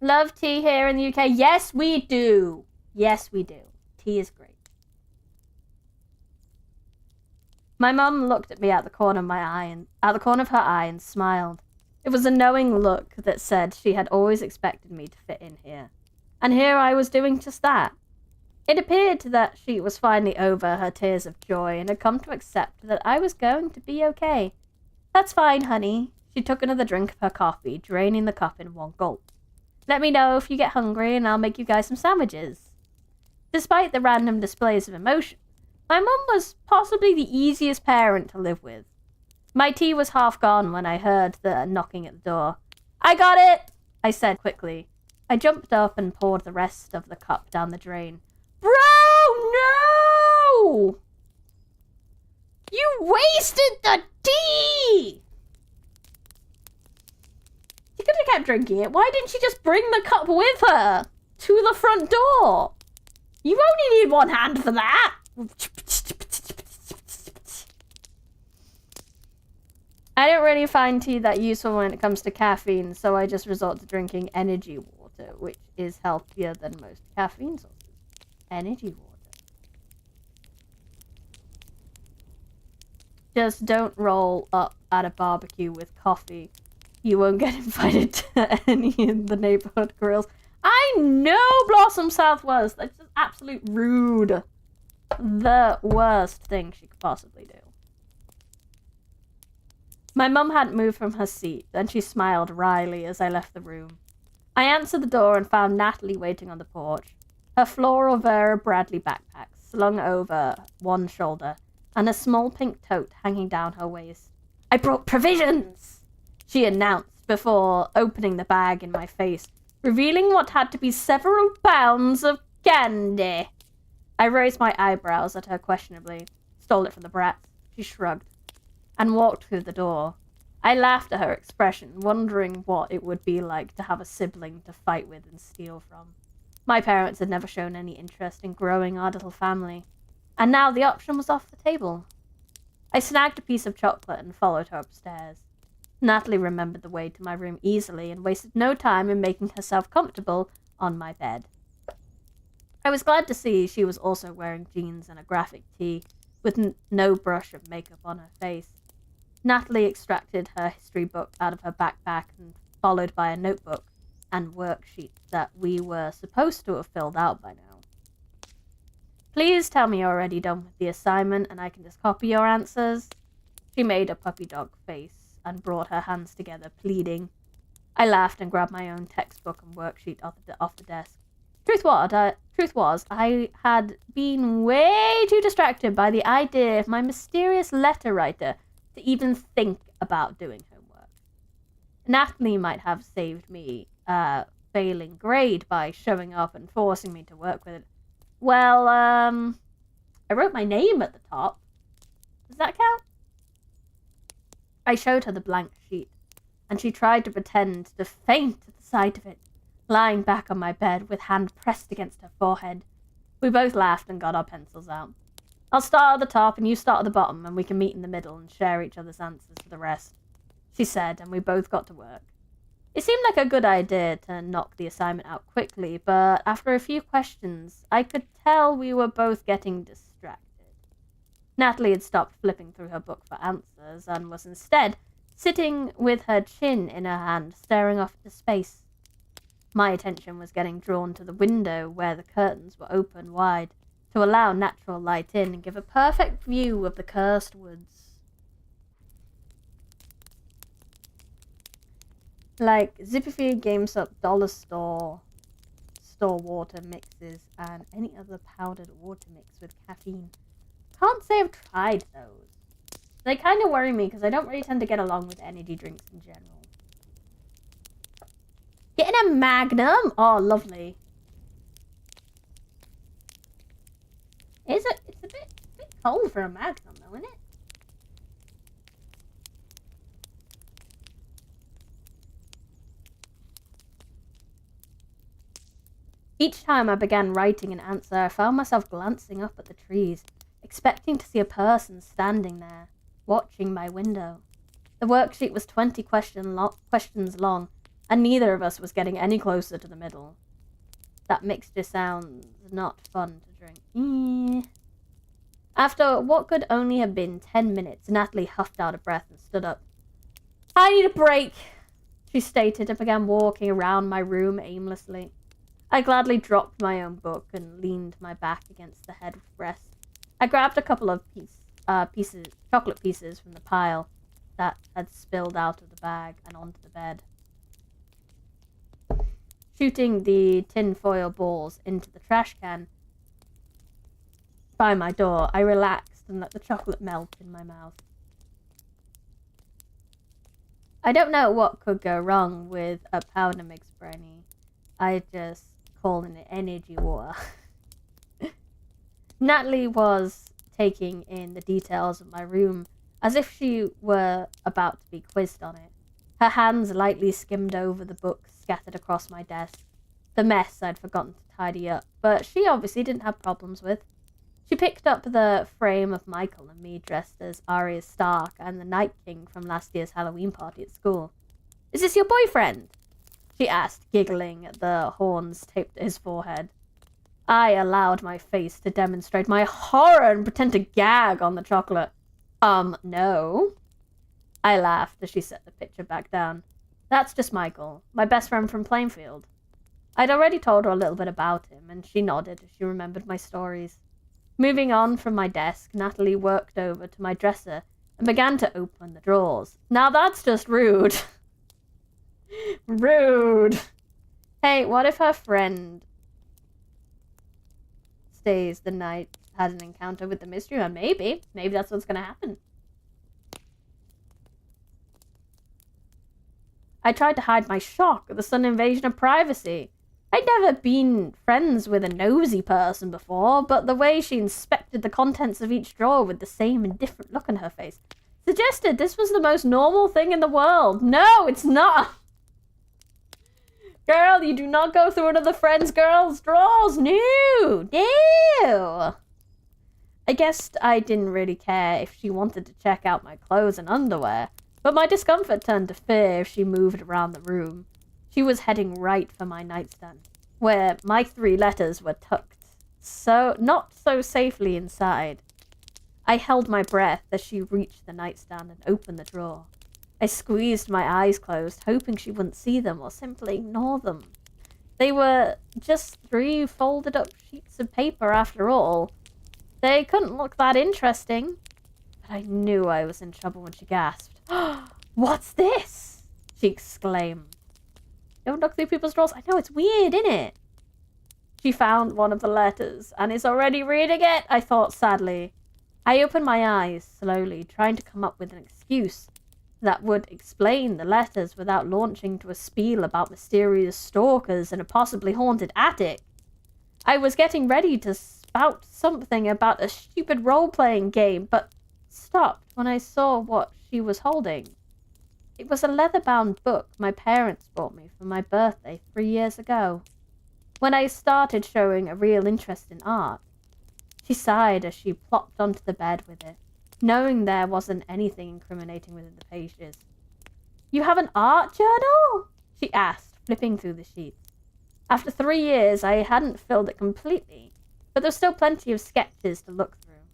Love tea here in the UK. Yes, we do. Yes, we do. Tea is great. My mum looked at me out the corner of her eye and smiled. It was a knowing look that said she had always expected me to fit in here. And here I was doing just that. It appeared that she was finally over her tears of joy and had come to accept that I was going to be okay. "That's fine, honey." She took another drink of her coffee, draining the cup in one gulp. "Let me know if you get hungry and I'll make you guys some sandwiches." Despite the random displays of emotion, my mum was possibly the easiest parent to live with. My tea was half gone when I heard the knocking at the door. "I got it," I said quickly. I jumped up and poured the rest of the cup down the drain. "Bro, no! You wasted the tea!" She could have kept drinking it. Why didn't she just bring the cup with her to the front door? You only need one hand for that. I don't really find tea that useful when it comes to caffeine, so I just resort to drinking energy water, which is healthier than most caffeine sources. Energy water. Just don't roll up at a barbecue with coffee. You won't get invited to any of the neighborhood grills. I know Blossom Southwest. That's just absolute rude. The worst thing she could possibly do. My mum hadn't moved from her seat, and she smiled wryly as I left the room. I answered the door and found Natalie waiting on the porch, her floral Vera Bradley backpack slung over one shoulder, and a small pink tote hanging down her waist. "I brought provisions!" she announced before opening the bag in my face, revealing what had to be several pounds of candy. I raised my eyebrows at her questionably. "Stole it from the brats," she shrugged, and walked through the door. I laughed at her expression, wondering what it would be like to have a sibling to fight with and steal from. My parents had never shown any interest in growing our little family. And now the option was off the table. I snagged a piece of chocolate and followed her upstairs. Natalie remembered the way to my room easily and wasted no time in making herself comfortable on my bed. I was glad to see she was also wearing jeans and a graphic tee, with no brush of makeup on her face. Natalie extracted her history book out of her backpack and followed by a notebook and worksheet that we were supposed to have filled out by now. Please tell me you're already done with the assignment and I can just copy your answers. She made a puppy dog face and brought her hands together, pleading. I laughed and grabbed my own textbook and worksheet off the desk. Truth was, I had been way too distracted by the idea of my mysterious letter writer to even think about doing homework. Natalie might have saved me a failing grade by showing up and forcing me to work with it. Well, I wrote my name at the top. Does that count? I showed her the blank sheet, and she tried to pretend to faint at the sight of it, lying back on my bed with hand pressed against her forehead. We both laughed and got our pencils out. I'll start at the top and you start at the bottom, and we can meet in the middle and share each other's answers for the rest, she said, and we both got to work. It seemed like a good idea to knock the assignment out quickly, but after a few questions, I could tell we were both getting distracted. Natalie had stopped flipping through her book for answers and was instead sitting with her chin in her hand, staring off into space. My attention was getting drawn to the window where the curtains were open wide to allow natural light in and give a perfect view of the cursed woods. Like Zippy GameStop Dollar Store water mixes and any other powdered water mix with caffeine. Can't say I've tried those. They kind of worry me because I don't really tend to get along with energy drinks in general. Getting a Magnum? Oh, lovely. It's a bit cold for a Magnum though, isn't it? Each time I began writing an answer, I found myself glancing up at the trees, expecting to see a person standing there, watching my window. The worksheet was 20 questions long, and neither of us was getting any closer to the middle. That mixture sounds not fun to drink. After what could only have been 10 minutes, Natalie huffed out a breath and stood up. I need a break, she stated, and began walking around my room aimlessly. I gladly dropped my own book and leaned my back against the headrest. I grabbed a couple of chocolate pieces from the pile that had spilled out of the bag and onto the bed. Shooting the tinfoil balls into the trash can by my door, I relaxed and let the chocolate melt in my mouth. I don't know what could go wrong with a powder mix brownie. I just calling it energy water. Natalie was taking in the details of my room as if she were about to be quizzed on it. Her hands lightly skimmed over the books scattered across my desk, the mess I'd forgotten to tidy up, but she obviously didn't have problems with. She picked up the frame of Michael and me dressed as Arya Stark and the Night King from last year's Halloween party at school. Is this your boyfriend? She asked, giggling at the horns taped to his forehead. I allowed my face to demonstrate my horror and pretend to gag on the chocolate. No. I laughed as she set the picture back down. That's just Michael, my best friend from Plainfield. I'd already told her a little bit about him, and she nodded as she remembered my stories. Moving on from my desk, Natalie worked over to my dresser and began to open the drawers. Now that's just rude. Rude. Hey, what if her friend stays the night, has an encounter with the mystery man? Maybe that's what's gonna happen. I tried to hide my shock at the sudden invasion of privacy. I'd never been friends with a nosy person before, but the way she inspected the contents of each drawer with the same indifferent look on her face suggested this was the most normal thing in the world. No, it's not. Girl, you do not go through another friend's girl's drawers. No. I I guessed I didn't really care if she wanted to check out my clothes and underwear, but my discomfort turned to fear if she moved around the room. She was heading right for my nightstand, where my 3 letters were tucked, so not so safely inside. I held my breath as she reached the nightstand and opened the drawer. I squeezed my eyes closed, hoping she wouldn't see them or simply ignore them. They were just 3 folded up sheets of paper after all. They couldn't look that interesting. But I knew I was in trouble when she gasped. "What's this?" she exclaimed. "Don't look through people's drawers. I know, it's weird, isn't it?" She found one of the letters and is already reading it, I thought sadly. I opened my eyes slowly, trying to come up with an excuse that would explain the letters without launching to a spiel about mysterious stalkers in a possibly haunted attic. I was getting ready to spout something about a stupid role-playing game, but stopped when I saw what she was holding. It was a leather-bound book my parents bought me for my birthday 3 years ago. When I started showing a real interest in art, she sighed as she plopped onto the bed with it, knowing there wasn't anything incriminating within the pages. "You have an art journal?" she asked, flipping through the sheets. After 3 years, I hadn't filled it completely, but there was still plenty of sketches to look through.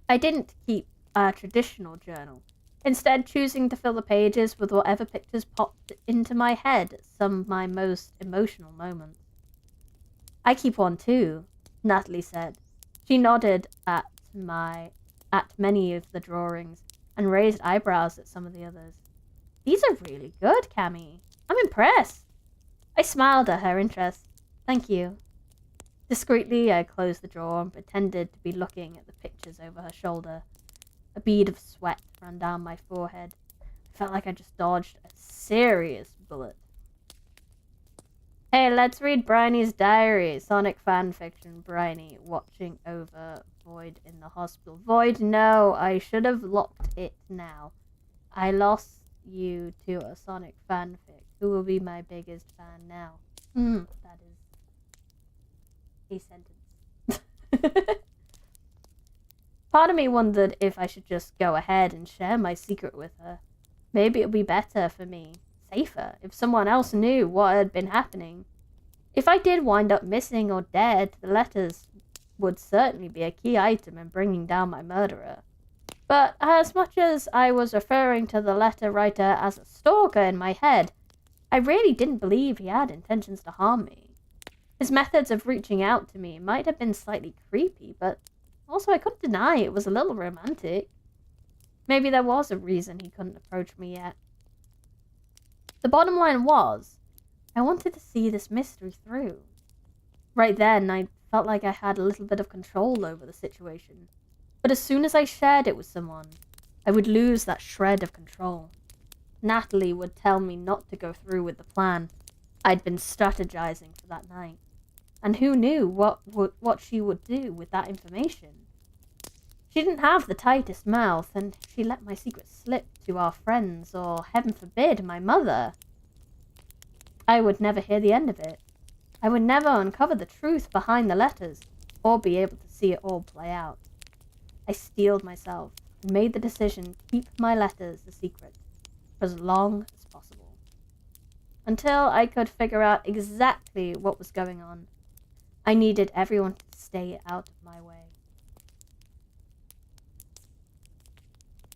I didn't keep a traditional journal, instead choosing to fill the pages with whatever pictures popped into my head at some of my most emotional moments. "I keep one too," Natalie said. She nodded at many of the drawings and raised eyebrows at some of the others. "These are really good, Cammy. I'm impressed." I smiled at her interest. "Thank you." Discreetly, I closed the drawer and pretended to be looking at the pictures over her shoulder. A bead of sweat ran down my forehead. I felt like I just dodged a serious bullet. "Hey, let's read Bryony's diary. Sonic fanfiction. Bryony watching over Void in the hospital. Void, no, I should have locked it now. I lost you to a Sonic fanfic. Who will be my biggest fan now?" That is a sentence. Part of me wondered if I should just go ahead and share my secret with her. Maybe it would be better for me, safer, if someone else knew what had been happening. If I did wind up missing or dead, the letters would certainly be a key item in bringing down my murderer. But as much as I was referring to the letter writer as a stalker in my head, I really didn't believe he had intentions to harm me. His methods of reaching out to me might have been slightly creepy, but also I couldn't deny it was a little romantic. Maybe there was a reason he couldn't approach me yet. The bottom line was, I wanted to see this mystery through. Right then, I felt like I had a little bit of control over the situation. But as soon as I shared it with someone, I would lose that shred of control. Natalie would tell me not to go through with the plan I'd been strategizing for that night. And who knew what she would do with that information? She didn't have the tightest mouth, and if she let my secret slip to our friends, or heaven forbid, my mother, I would never hear the end of it. I would never uncover the truth behind the letters, or be able to see it all play out. I steeled myself and made the decision to keep my letters a secret for as long as possible, until I could figure out exactly what was going on. I needed everyone to stay out of my way.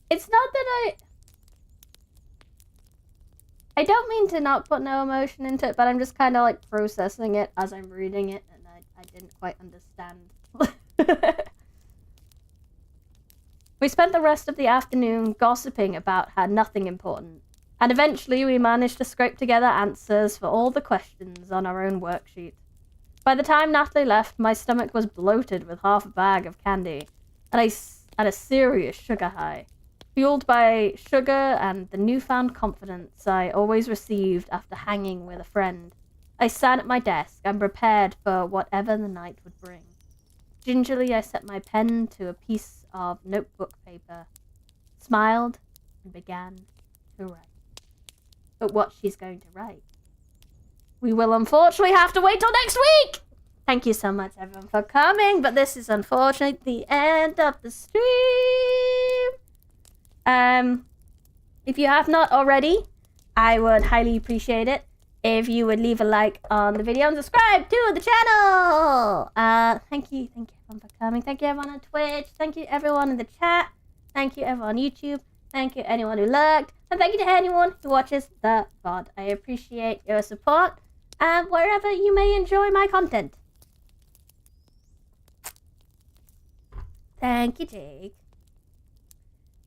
It's not that I don't mean to not put no emotion into it, but I'm just kind of like processing it as I'm reading it, and I didn't quite understand. We spent the rest of the afternoon gossiping about how nothing important, and eventually we managed to scrape together answers for all the questions on our own worksheet. By the time Natalie left, my stomach was bloated with half a bag of candy, and I had a serious sugar high, fueled by sugar and the newfound confidence I always received after hanging with a friend. I sat at my desk and prepared for whatever the night would bring. Gingerly, I set my pen to a piece of notebook paper, smiled, and began to write. But what she's going to write, we will unfortunately have to wait till next week! Thank you so much, everyone, for coming. But this is unfortunately the end of the stream. If you have not already, I would highly appreciate it if you would leave a like on the video and subscribe to the channel. Thank you everyone for coming. Thank you everyone on Twitch. Thank you everyone in the chat. Thank you everyone on YouTube. Thank you anyone who lurked. And thank you to anyone who watches the VOD. I appreciate your support wherever you may enjoy my content. Thank you, Jake.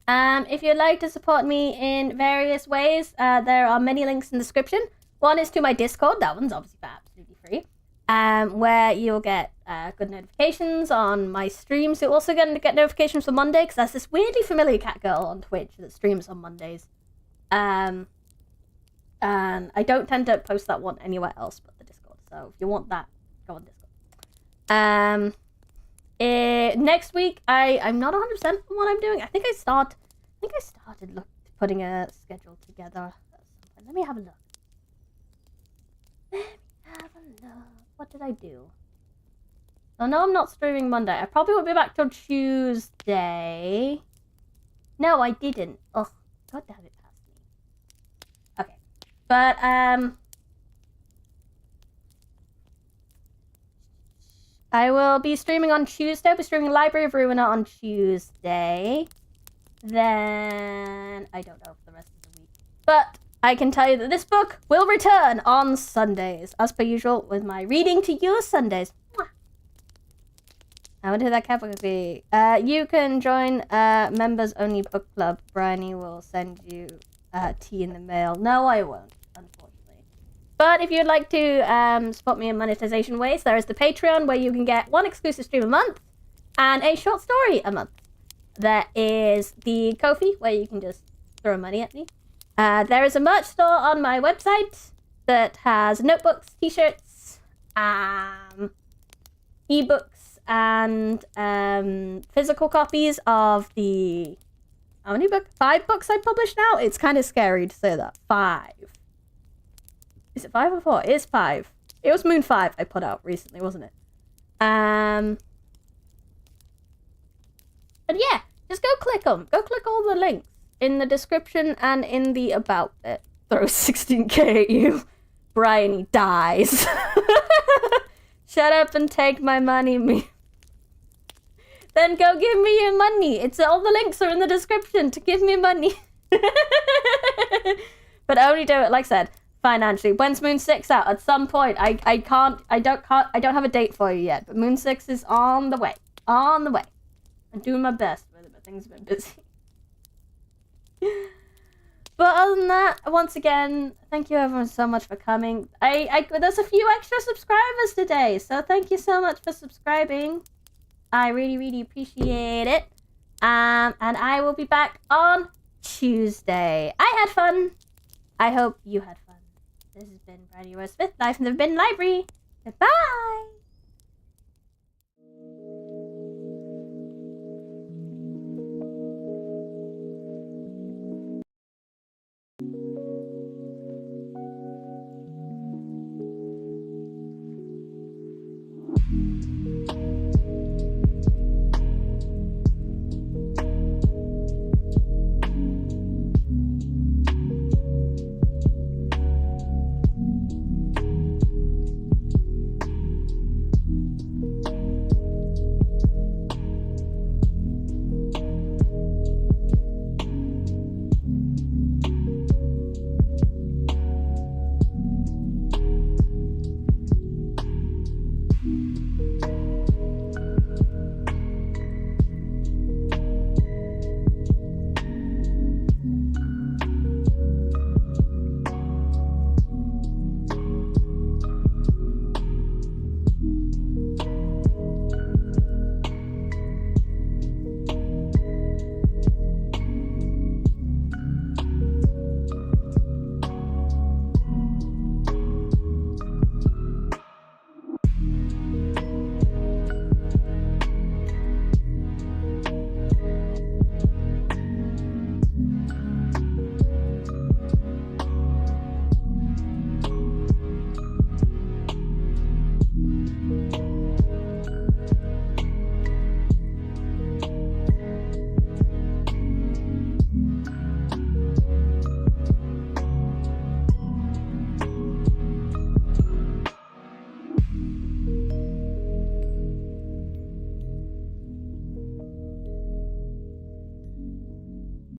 If you'd like to support me in various ways, there are many links in the description. One is to my Discord. That one's obviously absolutely free. Where you'll get good notifications on my streams. You'll also get notifications for Monday, because there's this weirdly familiar cat girl on Twitch that streams on Mondays. And I don't tend to post that one anywhere else but the Discord. So if you want that, go on Discord. Next week, I'm not 100% on what I'm doing. I think I started putting a schedule together. Let me have a look. What did I do? Oh no, I'm not streaming Monday. I probably won't be back till Tuesday. No, I didn't. Oh, god damn it, past me. Okay, but I will be streaming on Tuesday. I'll be streaming Library of Ruina on Tuesday. Then I don't know for the rest of the week, but I can tell you that this book will return on Sundays, as per usual, with my reading to you Sundays. Mwah. I wonder who that cat would be. You can join members only book club. Bryony will send you tea in the mail. No, I won't, unfortunately. But if you'd like to support me in monetization ways, there is the Patreon, where you can get one exclusive stream a month and a short story a month. There is the Kofi, where you can just throw money at me. There is a merch store on my website that has notebooks, t-shirts, ebooks, and physical copies of the... How many books? 5 books I published now? It's kind of scary to say that. 5. Is it 5 or 4? It is 5. It was Moon 5 I put out recently, wasn't it? But yeah, just go click them. Go click all the links in the description and in the about bit. Throw 16k at you. Bryony dies. Shut up and take my money, me. Then go give me your money. It's all the links are in the description to give me money. But only do it, like I said, financially. When's Moon 6 out? At some point. I don't have a date for you yet, but Moon 6 is on the way. On the way. I'm doing my best with it, but things have been busy. But other than that, once again, thank you everyone so much for coming. There's a few extra subscribers today, so thank you so much for subscribing. I really, really appreciate it. And I will be back on Tuesday. I had fun. I hope you had fun. This has been Bryony Rose Smith, live from the Forbidden Library. Goodbye.